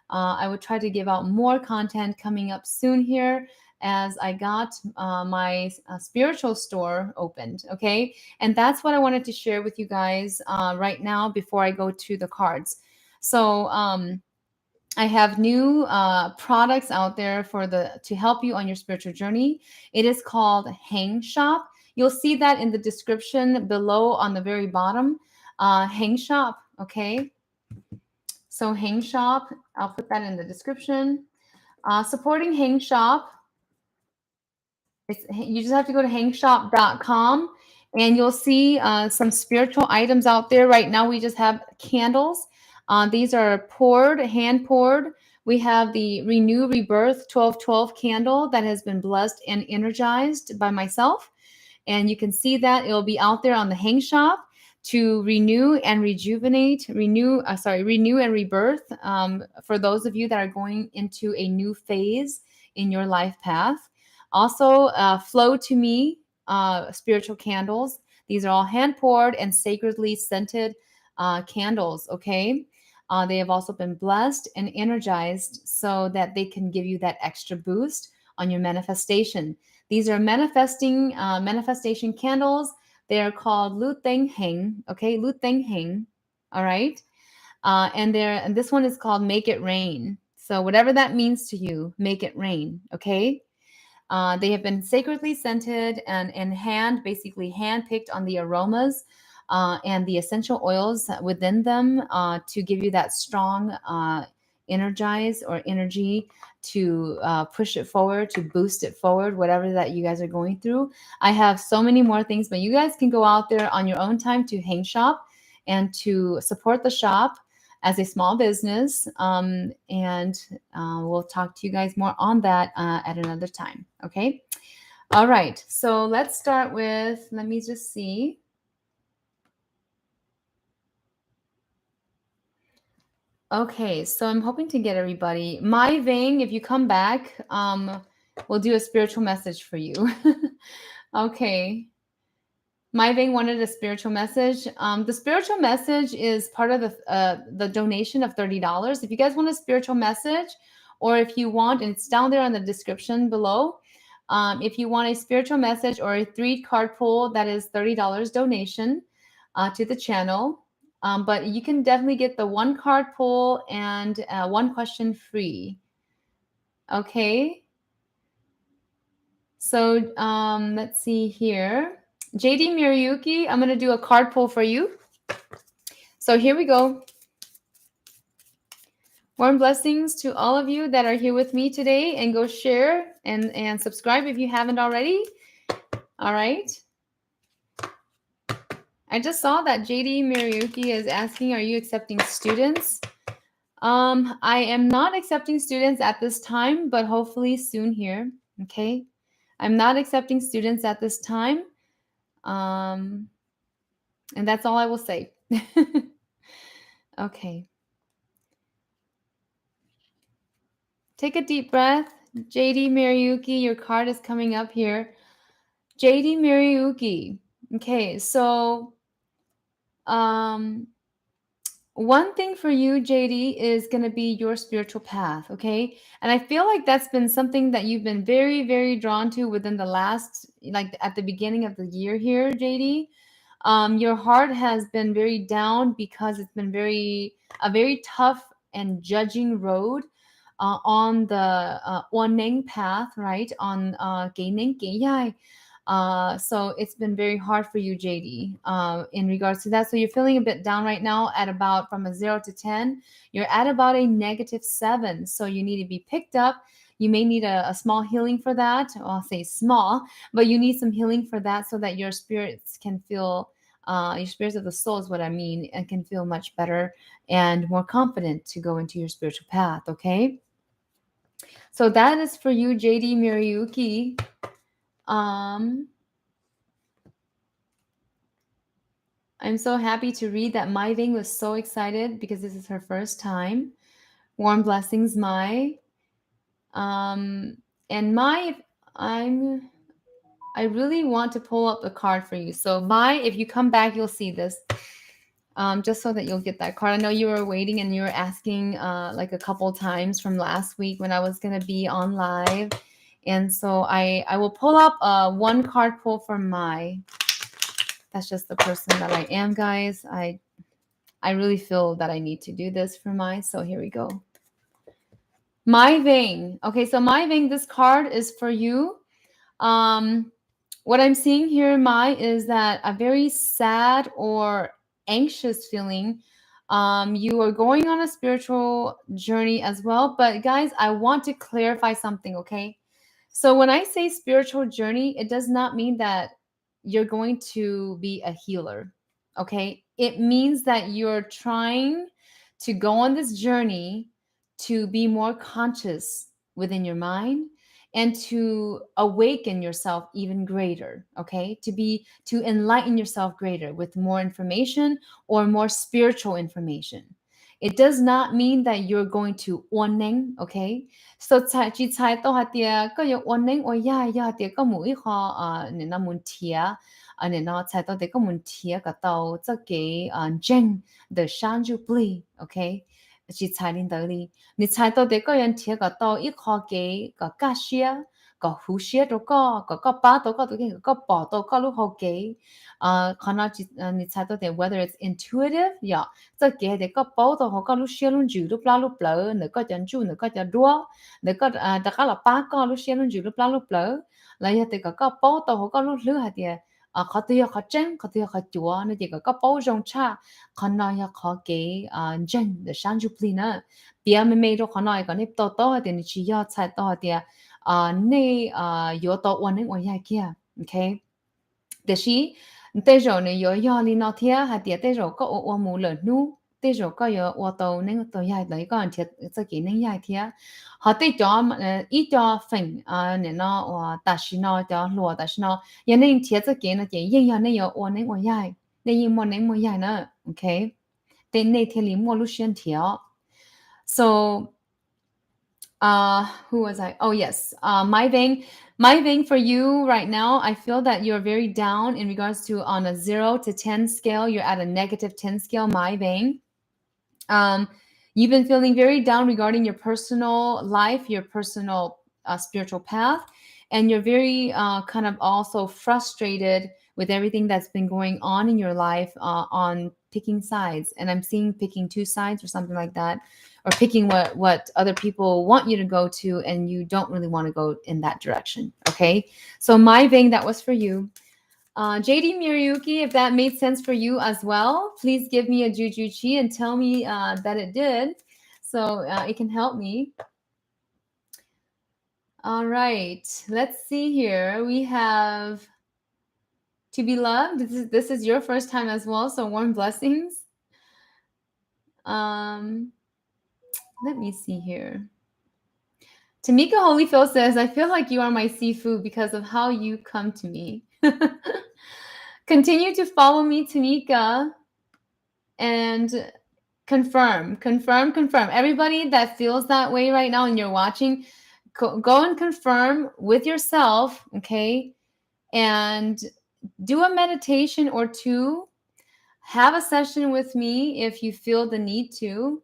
I would try to give out more content coming up soon here as I got my spiritual store opened. Okay. And that's what I wanted to share with you guys right now before I go to the cards. So I have new products out there to help you on your spiritual journey. It is called Hang Shop. You'll see that in the description below on the very bottom. Hang Shop. Okay. So Hang Shop, I'll put that in the description. Supporting Hang Shop, you just have to go to hangshop.com and you'll see some spiritual items out there. Right now, we just have candles. These are poured, hand poured. We have the Renew Rebirth 1212 candle that has been blessed and energized by myself. And you can see that it'll be out there on the Hang Shop to renew and rejuvenate, renew and rebirth for those of you that are going into a new phase in your life path. Also, Flow to Me spiritual candles. These are all hand poured and sacredly scented candles, okay? They have also been blessed and energized so that they can give you that extra boost on your manifestation. These are manifestation candles. They are called Lu Teng Heng. Okay, Lu Teng Heng. All right, and this one is called Make It Rain. So whatever that means to you, make it rain. Okay. They have been sacredly scented and basically hand picked on the aromas and the essential oils within them to give you that strong energize or energy to push it forward, to boost it forward, whatever that you guys are going through. I have so many more things, but you guys can go out there on your own time to Hang Shop and to support the shop as a small business. And we'll talk to you guys more on that at another time. Okay. All right. So let's start with, let me just see. Okay. So I'm hoping to get everybody. My Ving, if you come back, we'll do a spiritual message for you. Okay. My Ving wanted a spiritual message. The spiritual message is part of the donation of $30. If you guys want a spiritual message, or if you want, and it's down there in the description below, if you want a spiritual message or a 3-card pull, that is $30 donation to the channel. But you can definitely get the 1-card pull and 1 question free. Okay. So let's see here. JD Miriyuki, I'm going to do a card pull for you. So here we go. Warm blessings to all of you that are here with me today, and go share and subscribe if you haven't already. All right. I just saw that JD Miriyuki is asking, are you accepting students? I am not accepting students at this time, but hopefully soon here. Okay. I'm not accepting students at this time. And that's all I will say. Okay. Take a deep breath. JD Miriyuki, your card is coming up here. JD Miriyuki. Okay, so one thing for you, JD, is going to be your spiritual path, okay? And I feel like that's been something that you've been very, very drawn to within the last, like at the beginning of the year here, JD. Your heart has been very down because it's been a very tough and judging road on the Waneng path, right? On Gaining Geiyai. So it's been very hard for you, JD, in regards to that. So you're feeling a bit down right now at about from a 0 to 10. You're at about a -7. So you need to be picked up. You may need a small healing for that. Well, I'll say small, but you need some healing for that so that your spirits can feel, your spirits of the soul is what I mean, and can feel much better and more confident to go into your spiritual path. Okay. So that is for you, JD Miriyuki. I'm so happy to read that Mai Ving was so excited because this is her first time. Warm blessings, Mai. And Mai, I really want to pull up the card for you. So Mai, if you come back, you'll see this. Just so that you'll get that card. I know you were waiting and you were asking like a couple times from last week when I was going to be on live. And so I will pull up 1 card pull for Mai. That's just the person that I am, guys. I really feel that I need to do this for Mai. So here we go. Mai Ving. Okay, so Mai Ving, this card is for you. What I'm seeing here, Mai, is that a very sad or anxious feeling You are going on a spiritual journey as well. But guys, I want to clarify something, okay? So when I say spiritual journey, it does not mean that you're going to be a healer, okay? It means that you're trying to go on this journey to be more conscious within your mind and to awaken yourself even greater, okay? To enlighten yourself greater with more information or more spiritual information. It does not mean that you're going to warning, okay? So chỉ sai to hatia có yo warning or ya tia có mũi kho nè nó muốn tia nè nó sai to tia có muốn tia cả tàu cho cái gen the shanju bli, okay? Chỉ sai đến tới đi. Nè sai to tia có yan tia cả tàu ít kho cái cả xia có hú xia đó có ba đó có tụi cái có bỏ đó có lúc họ cái còn nó chỉ nè sai to tia whether it's intuitive, yeah, cho cái để có bao đó họ có lúc xia luôn chữ lúc la lúc lỡ nữa có chân chu nữa có chân đua để có đã có là ba con lúc xem lúc chịu lúc lỡ là giờ thì có bố tàu có lúc lứa hạt thì khó tiêu khó tránh khó tiêu khó chúa nên chỉ có bố rong cha còn nói là khó cái chân để sáng chụp lên nữa bia mày đâu khó nói còn nếp to thì chỉ do chạy to thì nè yếu to quan nên quan hệ kia, okay? Để chỉ tới rồi này yếu li nó thia hạt thì tới rồi có ô mù lợn nu tới rồi có yếu ô tô nên tôi dạy đấy có anh thiệt cái cái nên dạy thia họ tới cho ít cho phần nè nó ta chỉ nó cho lúa ta chỉ nó giờ nên thiệt cái nó chỉ yên giờ nên yếu ô nên ô dạy nên yên mua nên mua dạy nữa, okay? Tên này thì liền mua lúc xuyên thiệt. So who was I? Oh yes, my vein for you right now. I feel that you're very down in regards to on a 0 to 10 scale. You're at a negative 10 scale. My vein. Um, you've been feeling very down regarding your personal life, your personal spiritual path, and you're very kind of also frustrated with everything that's been going on in your life on picking sides. And I'm seeing picking two sides or something like that, or picking what other people want you to go to, and you don't really want to go in that direction. Okay, so my vein, that was for you. JD Muriyuki, if that made sense for you as well, please give me a Juju Chi and tell me that it did, so it can help me. All right, let's see here. We have To Be Loved. This is your first time as well, so warm blessings. Let me see here. Tamika Holyfield says, I feel like you are my Sifu because of how you come to me. Continue to follow me, Tamika, and confirm. Everybody that feels that way right now and you're watching, go and confirm with yourself, okay? And do a meditation or two. Have a session with me if you feel the need to.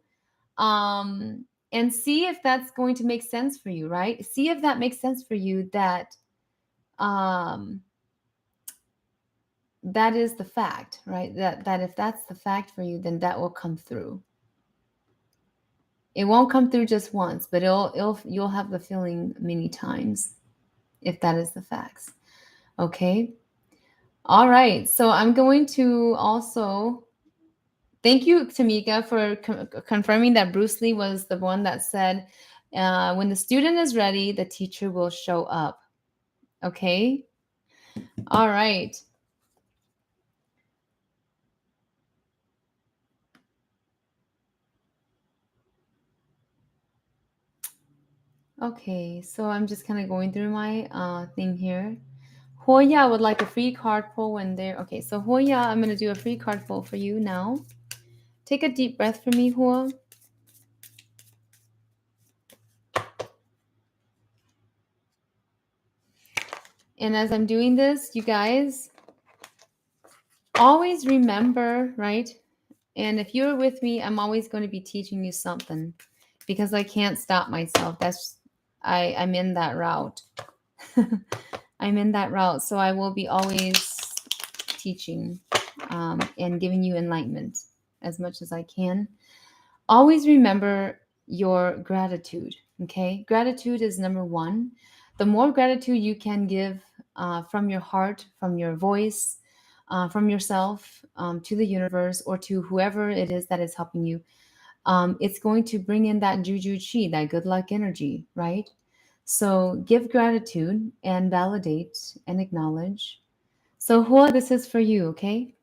And see if that's going to make sense for you, right? See if that makes sense for you, that that is the fact, right? That if that's the fact for you, then that will come through. It won't come through just once, but you'll have the feeling many times if that is the facts. Okay. All right. So I'm going to also thank you, Tamika, for confirming that Bruce Lee was the one that said, when the student is ready, the teacher will show up. Okay. All right. Okay, so I'm just kind of going through my thing here. Hoya would like a free card pull when they're okay. So Hoya, I'm gonna do a free card pull for you now. Take a deep breath for me, Hoa. And as I'm doing this, you guys always remember, right? And if you're with me, I'm always going to be teaching you something because I can't stop myself. I'm in that route. I'm in that route. So I will be always teaching and giving you enlightenment as much as I can. Always remember your gratitude, okay? Gratitude is number one. The more gratitude you can give from your heart, from your voice, from yourself to the universe or to whoever it is that is helping you. It's going to bring in that juju chi, that good luck energy, right? So give gratitude and validate and acknowledge. So Hua, this is for you, okay?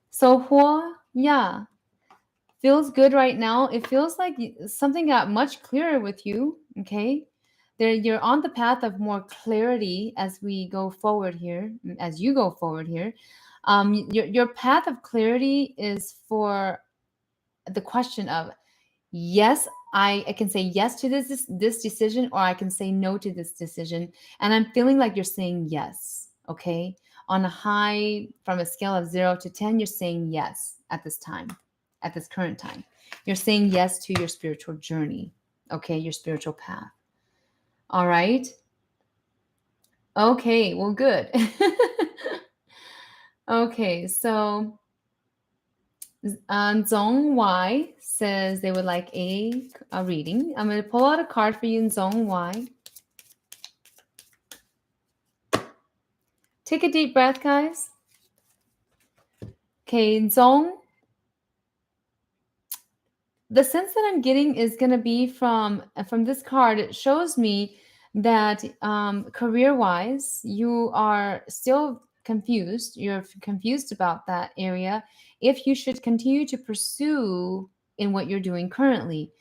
So Hua, yeah, feels good right now. It feels like something got much clearer with you, okay? There, you're on the path of more clarity as we go forward here, as you go forward here. Your path of clarity is for the question of yes, I can say yes to this decision, or I can say no to this decision. And I'm feeling like you're saying yes. Okay. On a high, from a scale of 0 to 10, you're saying yes at this time, at this current time. You're saying yes to your spiritual journey. Okay, your spiritual path. All right. Okay, well, good. Okay, so Zong Y says they would like a reading. I'm going to pull out a card for you, Zong Y. Take a deep breath, guys. Okay, Zong. The sense that I'm getting is going to be from this card. It shows me that career-wise, you are still confused. You're confused about that area. If you should continue to pursue in what you're doing currently,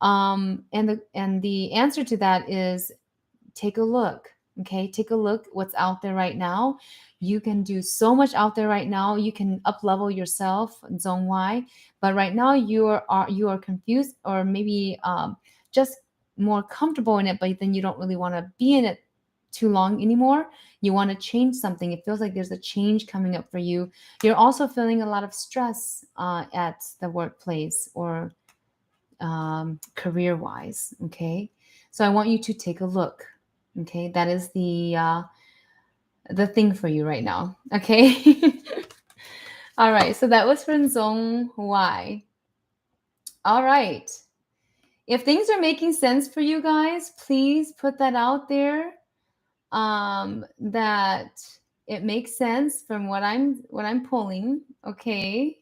and the answer to that is take a look. Okay, take a look what's out there right now. You can do so much out there right now. You can up level yourself, zone Y. But right now you are confused, or maybe just more comfortable in it, but then you don't really want to be in it too long anymore. You want to change something. It feels like there's a change coming up for you. You're also feeling a lot of stress at the workplace or career wise. Okay, so I want you to take a look. Okay, that is the thing for you right now. Okay. All right, so that was from Zong Y. All right. If things are making sense for you guys, please put that out there. That it makes sense from what I'm pulling. Okay.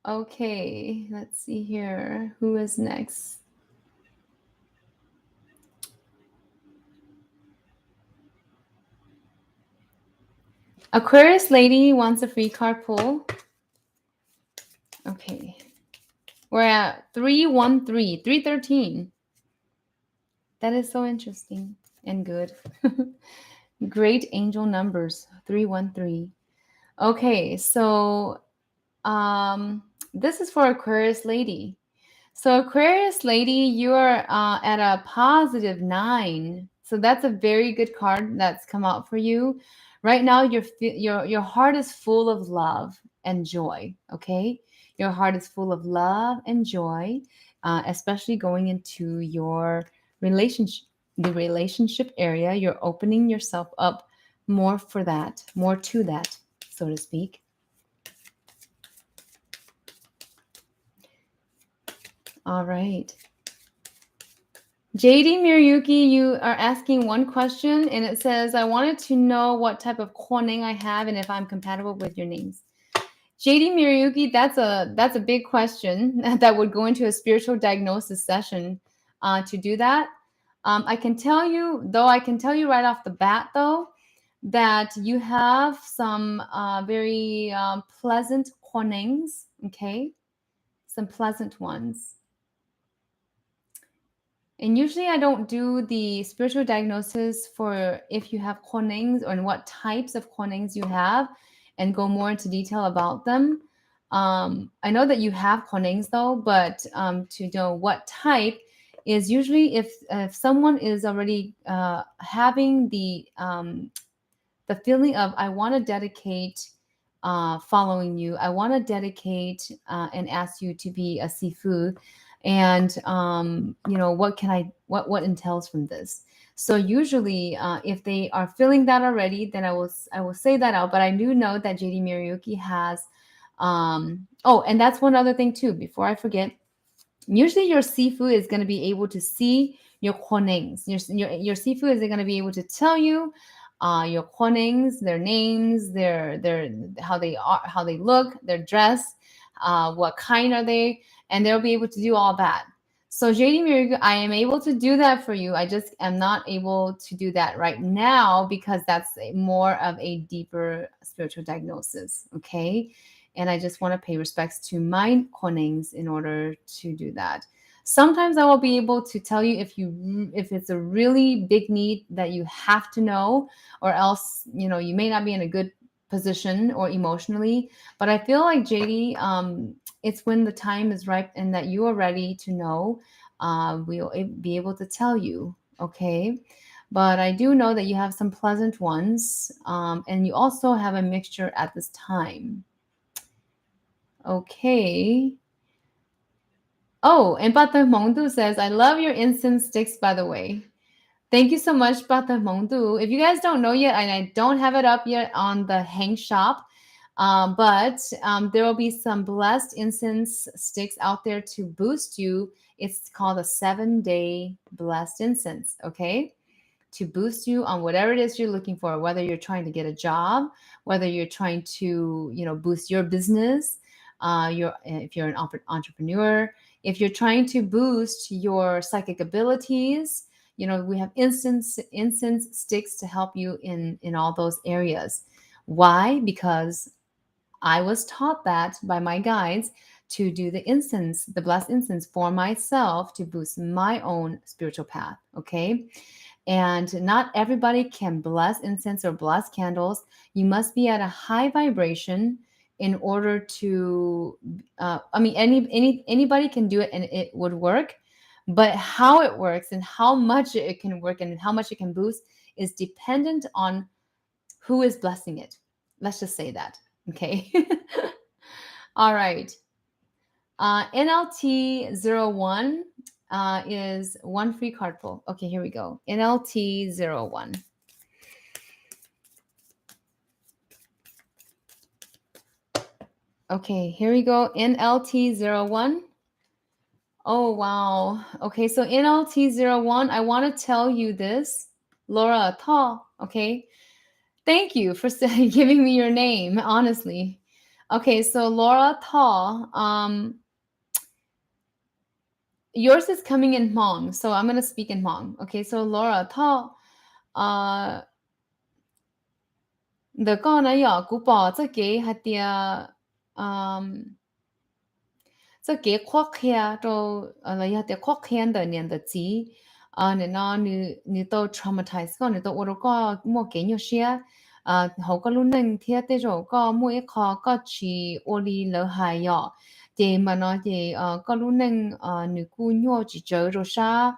Okay, let's see here. Who is next? Aquarius lady wants a free card pull. Okay. We're at 313, 313. That is so interesting and good. Great angel numbers, 313. Okay, so this is for Aquarius lady. So Aquarius lady, you are at a +9. So that's a very good card that's come out for you. Right now, your heart is full of love and joy. Okay, your heart is full of love and joy, especially going into your relationship, the relationship area. You're opening yourself up more for that, more to that, so to speak. All right. JD Miriyuki, you are asking one question, and it says, I wanted to know what type of Kwaneng I have and if I'm compatible with your names. JD Miriyuki, that's a big question that would go into a spiritual diagnosis session to do that. I can tell you right off the bat, though, that you have some very pleasant Kwanengs, okay? Some pleasant ones. And usually I don't do the spiritual diagnosis for if you have Kwanengs or what types of Kwanengs you have and go more into detail about them. I know that you have Kwanengs though, but to know what type is usually if someone is already having the feeling of I want to dedicate following you. I want to dedicate and ask you to be a Sifu, and what entails from this. So usually, if they are feeling that already, then I will say that out. But I do know that JD Miriyuki has. Oh, and that's one other thing too. Before I forget, usually your Sifu is going to be able to see your Kwanengs. Your Sifu is going to be able to tell you your Konings, their names, their how they are, how they look, their dress, what kind are they, and they'll be able to do all that. So JD Miracle, I am able to do that for you. I just am not able to do that right now because that's more of a deeper spiritual diagnosis. Okay. And I just want to pay respects to my Konings in order to do that. Sometimes I will be able to tell you if it's a really big need that you have to know, or else you may not be in a good position or emotionally. But I feel like JD, it's when the time is ripe and that you are ready to know, we'll be able to tell you. Okay. But I do know that you have some pleasant ones, and you also have a mixture at this time. Okay. Oh, and Bata Mongdu says, I love your incense sticks, by the way. Thank you so much, Bata Mongdu. If you guys don't know yet, and I don't have it up yet on the Hang Shop, but there will be some blessed incense sticks out there to boost you. It's called a 7-day blessed incense, okay? To boost you on whatever it is you're looking for, whether you're trying to get a job, whether you're trying to, boost your business, if you're an entrepreneur, if you're trying to boost your psychic abilities, we have incense sticks to help you in all those areas. Why? Because I was taught that by my guides to do the blessed incense for myself to boost my own spiritual path. Okay. And not everybody can bless incense or bless candles. You must be at a high vibration in order to. Anybody can do it and it would work, but how it works and how much it can work and how much it can boost is dependent on who is blessing it. Let's just say that. Okay. All right. NLT01 is one free card pull. Okay, here we go. NLT01. Okay, here we go. NLT01. Oh, wow. Okay, so NLT01, I want to tell you this. Laura Tall. Okay. Thank you for giving me your name, honestly. Okay, so Laura Tall, yours is coming in Hmong, so I'm going to speak in Hmong. Okay, so Laura Tall, the con ấy ở cú bỏ cho cái hạt tia cho cái khoác kia rồi là hạt tia khoác kia đời niên đời chỉ nên nó như như tôi traumatize con nên tôi oro có mua cái nhiều xe hậu có lúc nên thiệt thế rồi có mua cái khó có chỉ oli lỡ hại ạ thì mà nó thì có lúc nên nữ cú nhau chỉ chơi rồi sao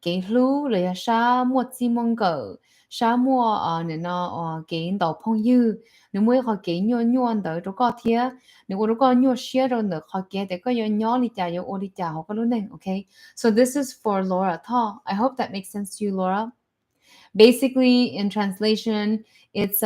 cái lú rồi sao mua chi mong cỡ sao mua nên nó cái đầu phong dư nếu mua họ cái nhau nhau đời rồi có thiệt nếu có nhau share rồi nữa họ cái để có nhau đi chả nhau đi chả họ có lúc nên okay. So this is for Laura Tha. I hope that makes sense to you, Laura. Basically, in translation, it's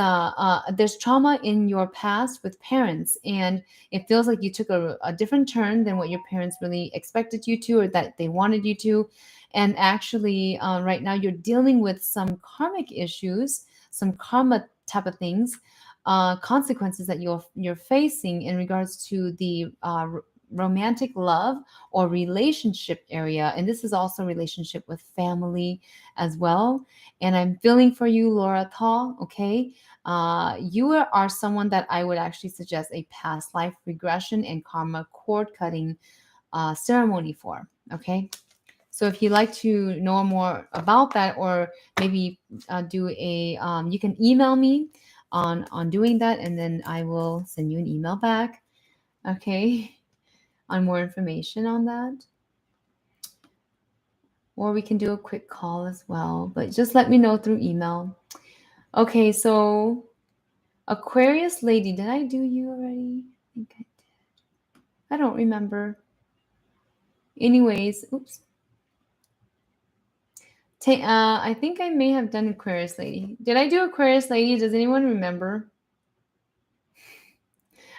there's trauma in your past with parents, and it feels like you took a different turn than what your parents really expected you to, or that they wanted you to. And actually, right now, you're dealing with some karmic issues, some karma type of things, consequences that you're facing in regards to the romantic love or relationship area. And this is also relationship with family as well. And I'm feeling for you, Laura Tha. Okay. You are someone that I would actually suggest a past life regression and karma cord cutting ceremony for. Okay. So if you'd like to know more about that, or maybe do a, you can email me on doing that, and then I will send you an email back. Okay. On more information on that. Or we can do a quick call as well, but just let me know through email. Okay, so Aquarius lady, did I do you already? I think I did. I don't remember. Anyways, oops. I think I may have done Aquarius lady. Did I do Aquarius lady? Does anyone remember?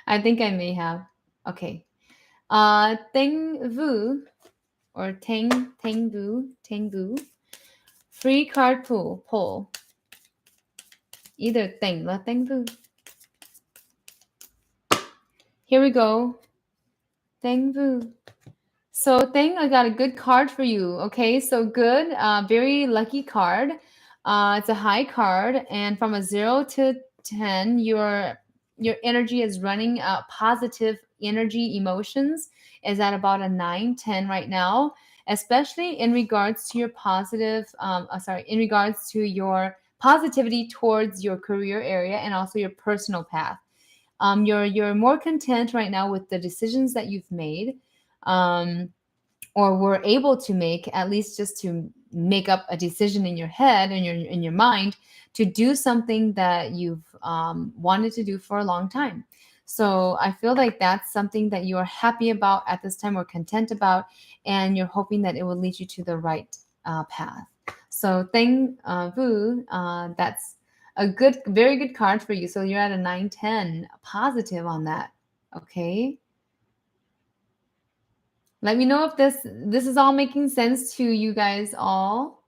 I think I may have. Okay. Teng Vu or Teng Vu. Free card pool. Either thing. La Teng Vu. Here we go. Teng Vu. So Thing, I got a good card for you. Okay, so good, very lucky card. It's a high card, and from a 0 to 10, your energy is running. Positive energy, emotions is at about a 9, 10 right now, especially in regards to your positive. In regards to your positivity towards your career area and also your personal path. You're more content right now with the decisions that you've made. Or were able to make, at least just to make up a decision in your head and in your mind to do something that you've wanted to do for a long time. So I feel like that's something that you are happy about at this time or content about, and you're hoping that it will lead you to the right path. So Thing Vu, that's a good, very good card for you. So you're at a 9, 10 positive on that. Okay. Let me know if this is all making sense to you guys all.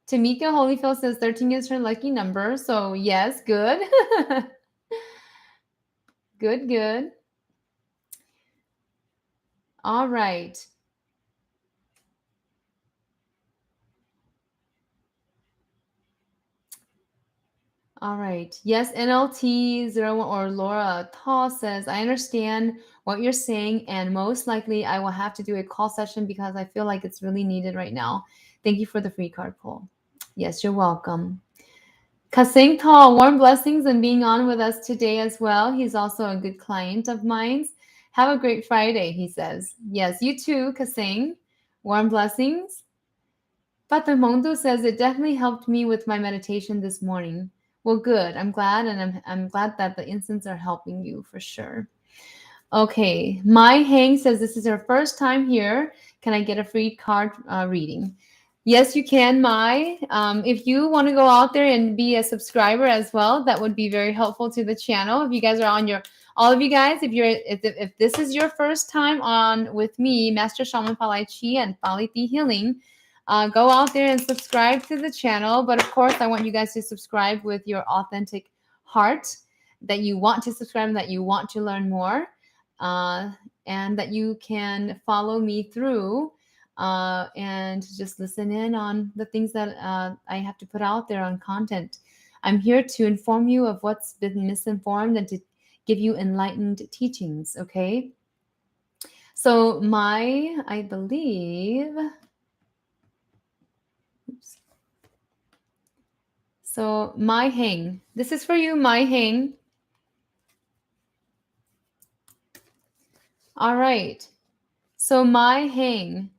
Tamika Holyfield says 13 is her lucky number. So yes, good. Good, good. All right. All right. Yes, NLT01 or Laura Tall says, I understand what you're saying, and most likely I will have to do a call session because I feel like it's really needed right now. Thank you for the free card pull. Yes, you're welcome. Kasing Tall, warm blessings and being on with us today as well. He's also a good client of mine. Have a great Friday, he says. Yes, you too, Kasing. Warm blessings. Patamondo says it definitely helped me with my meditation this morning. Well, good. I'm glad, and I'm glad that the incense are helping you for sure. Okay, Mai Hang says this is her first time here. Can I get a free card reading? Yes, you can, Mai. If you want to go out there and be a subscriber as well, that would be very helpful to the channel. If you guys are on all of you guys, if this is your first time on with me, Master Shaman Palai Chi and Palai Ti Healing, go out there and subscribe to the channel. But of course, I want you guys to subscribe with your authentic heart, that you want to subscribe and that you want to learn more, and that you can follow me through and just listen in on the things that I have to put out there on content. I'm here to inform you of what's been misinformed and to give you enlightened teachings, okay? So I believe, oops. So Mai Heng, this is for you, Mai Heng. All right. So Mai Heng,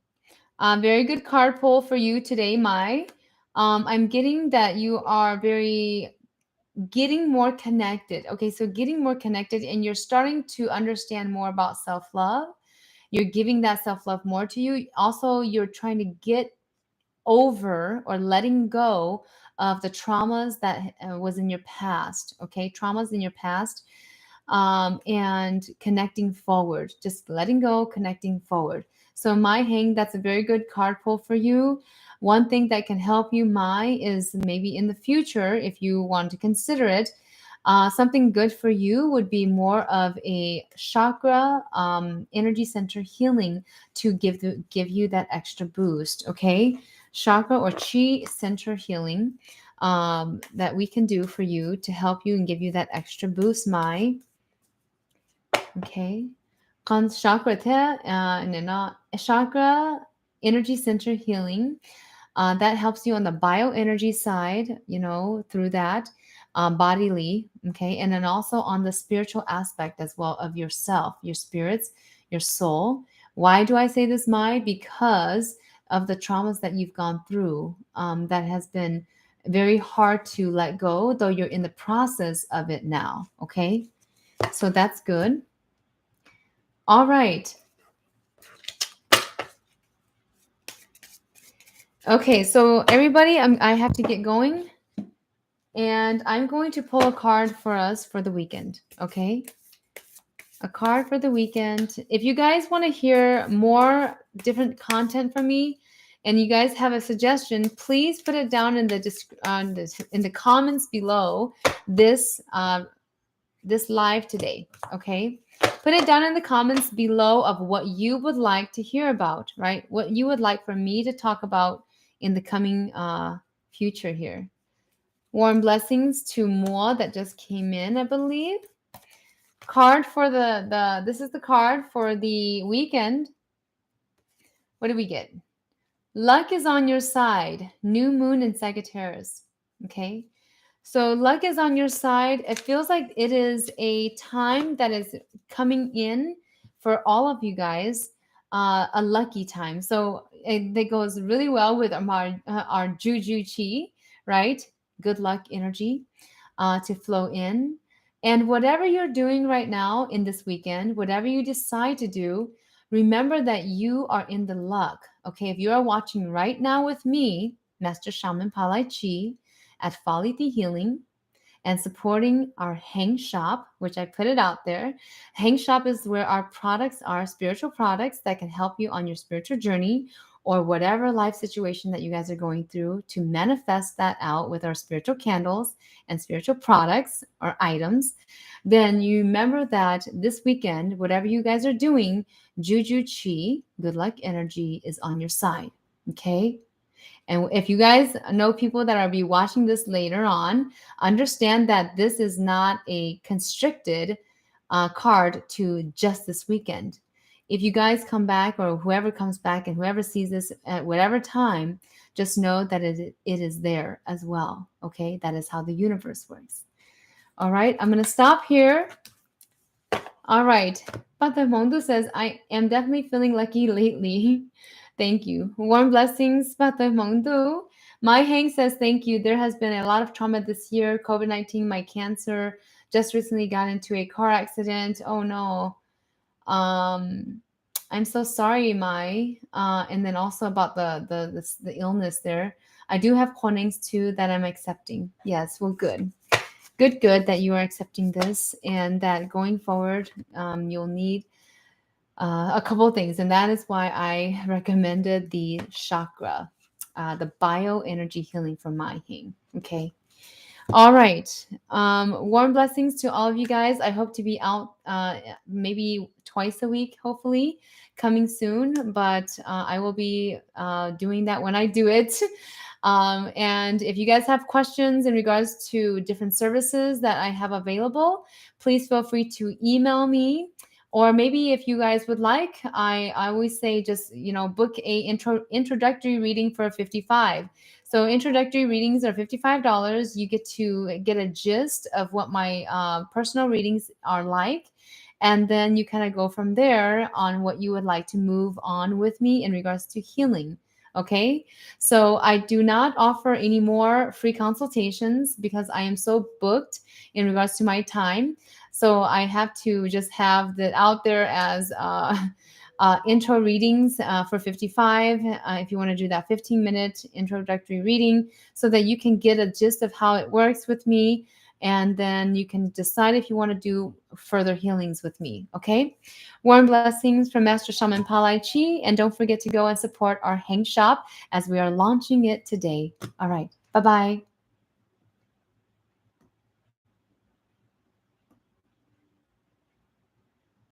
very good card pull for you today, Mai. I'm getting that you are getting more connected. Okay, so getting more connected, and you're starting to understand more about self-love. You're giving that self-love more to you. Also, you're trying to get over or letting go of the traumas that was in your past. Okay, traumas in your past, and connecting forward, just letting go, connecting forward. So Mai Heng, that's a very good card pull for you. One thing that can help you, Mai, is maybe in the future, if you want to consider it, something good for you would be more of a chakra, energy center healing to give you that extra boost. Okay, chakra or chi center healing that we can do for you to help you and give you that extra boost, Mai. Okay. Chakra chakra energy center healing. That helps you on the bioenergy side, through that, bodily. Okay. And then also on the spiritual aspect as well of yourself, your spirits, your soul. Why do I say this, Mai? Because of the traumas that you've gone through, that has been very hard to let go, though you're in the process of it now. Okay. So that's good. All right. Okay, so everybody, I have to get going, and I'm going to pull a card for us for the weekend. Okay, a card for the weekend. If you guys want to hear more different content from me, and you guys have a suggestion, please put it down in the comments below this this live today. Okay, put it down in the comments below of what you would like to hear about, right? What you would like for me to talk about in the coming future here. Warm blessings to Moa that just came in, I believe. Card for the this is the card for the weekend. What do we get? Luck is on your side. New moon in Sagittarius. Okay. So luck is on your side. It feels like it is a time that is coming in for all of you guys, a lucky time. So it goes really well with our Juju Chi, right? Good luck energy to flow in. And whatever you're doing right now in this weekend, whatever you decide to do, remember that you are in the luck. Okay, if you are watching right now with me, Master Shaman Palai Chi at Folly the Healing, and supporting our Hang Shop, which I put it out there. Hang Shop is where our products are, spiritual products that can help you on your spiritual journey or whatever life situation that you guys are going through to manifest that out with our spiritual candles and spiritual products or items. Then you remember that this weekend, whatever you guys are doing, Juju Chi, good luck energy, is on your side. Okay? And if you guys know people that are be watching this later on, understand that this is not a constricted card to just this weekend. If you guys come back, or whoever comes back and whoever sees this at whatever time, just know that it is there as well. Okay, that is how the universe works. All right, I'm going to stop here. All right. Patamondo says, I am definitely feeling lucky lately. Thank you. Warm blessings, Patamondo. My Hang says, thank you. There has been a lot of trauma this year. COVID-19, my cancer. Just recently got into a car accident. Oh no. I'm so sorry, Mai. And then also about the illness there. I do have Huanings too that I'm accepting. Yes, well, good. Good that you are accepting this, and that going forward you'll need a couple of things, and that is why I recommended the chakra, the bioenergy healing from my Hing. Okay. All right. Warm blessings to all of you guys. I hope to be out maybe twice a week, hopefully, coming soon. But I will be doing that when I do it. And if you guys have questions in regards to different services that I have available, please feel free to email me. Or maybe if you guys would like, I always say just, book a introductory reading for 55. So introductory readings are $55. You get to get a gist of what my personal readings are like. And then you kind of go from there on what you would like to move on with me in regards to healing. Okay. So I do not offer any more free consultations because I am so booked in regards to my time. So I have to just have that out there as intro readings for 55. If you want to do that 15-minute introductory reading so that you can get a gist of how it works with me. And then you can decide if you want to do further healings with me. Okay. Warm blessings from Master Shaman Palai Chi. And don't forget to go and support our Hang Shop as we are launching it today. All right. Bye-bye.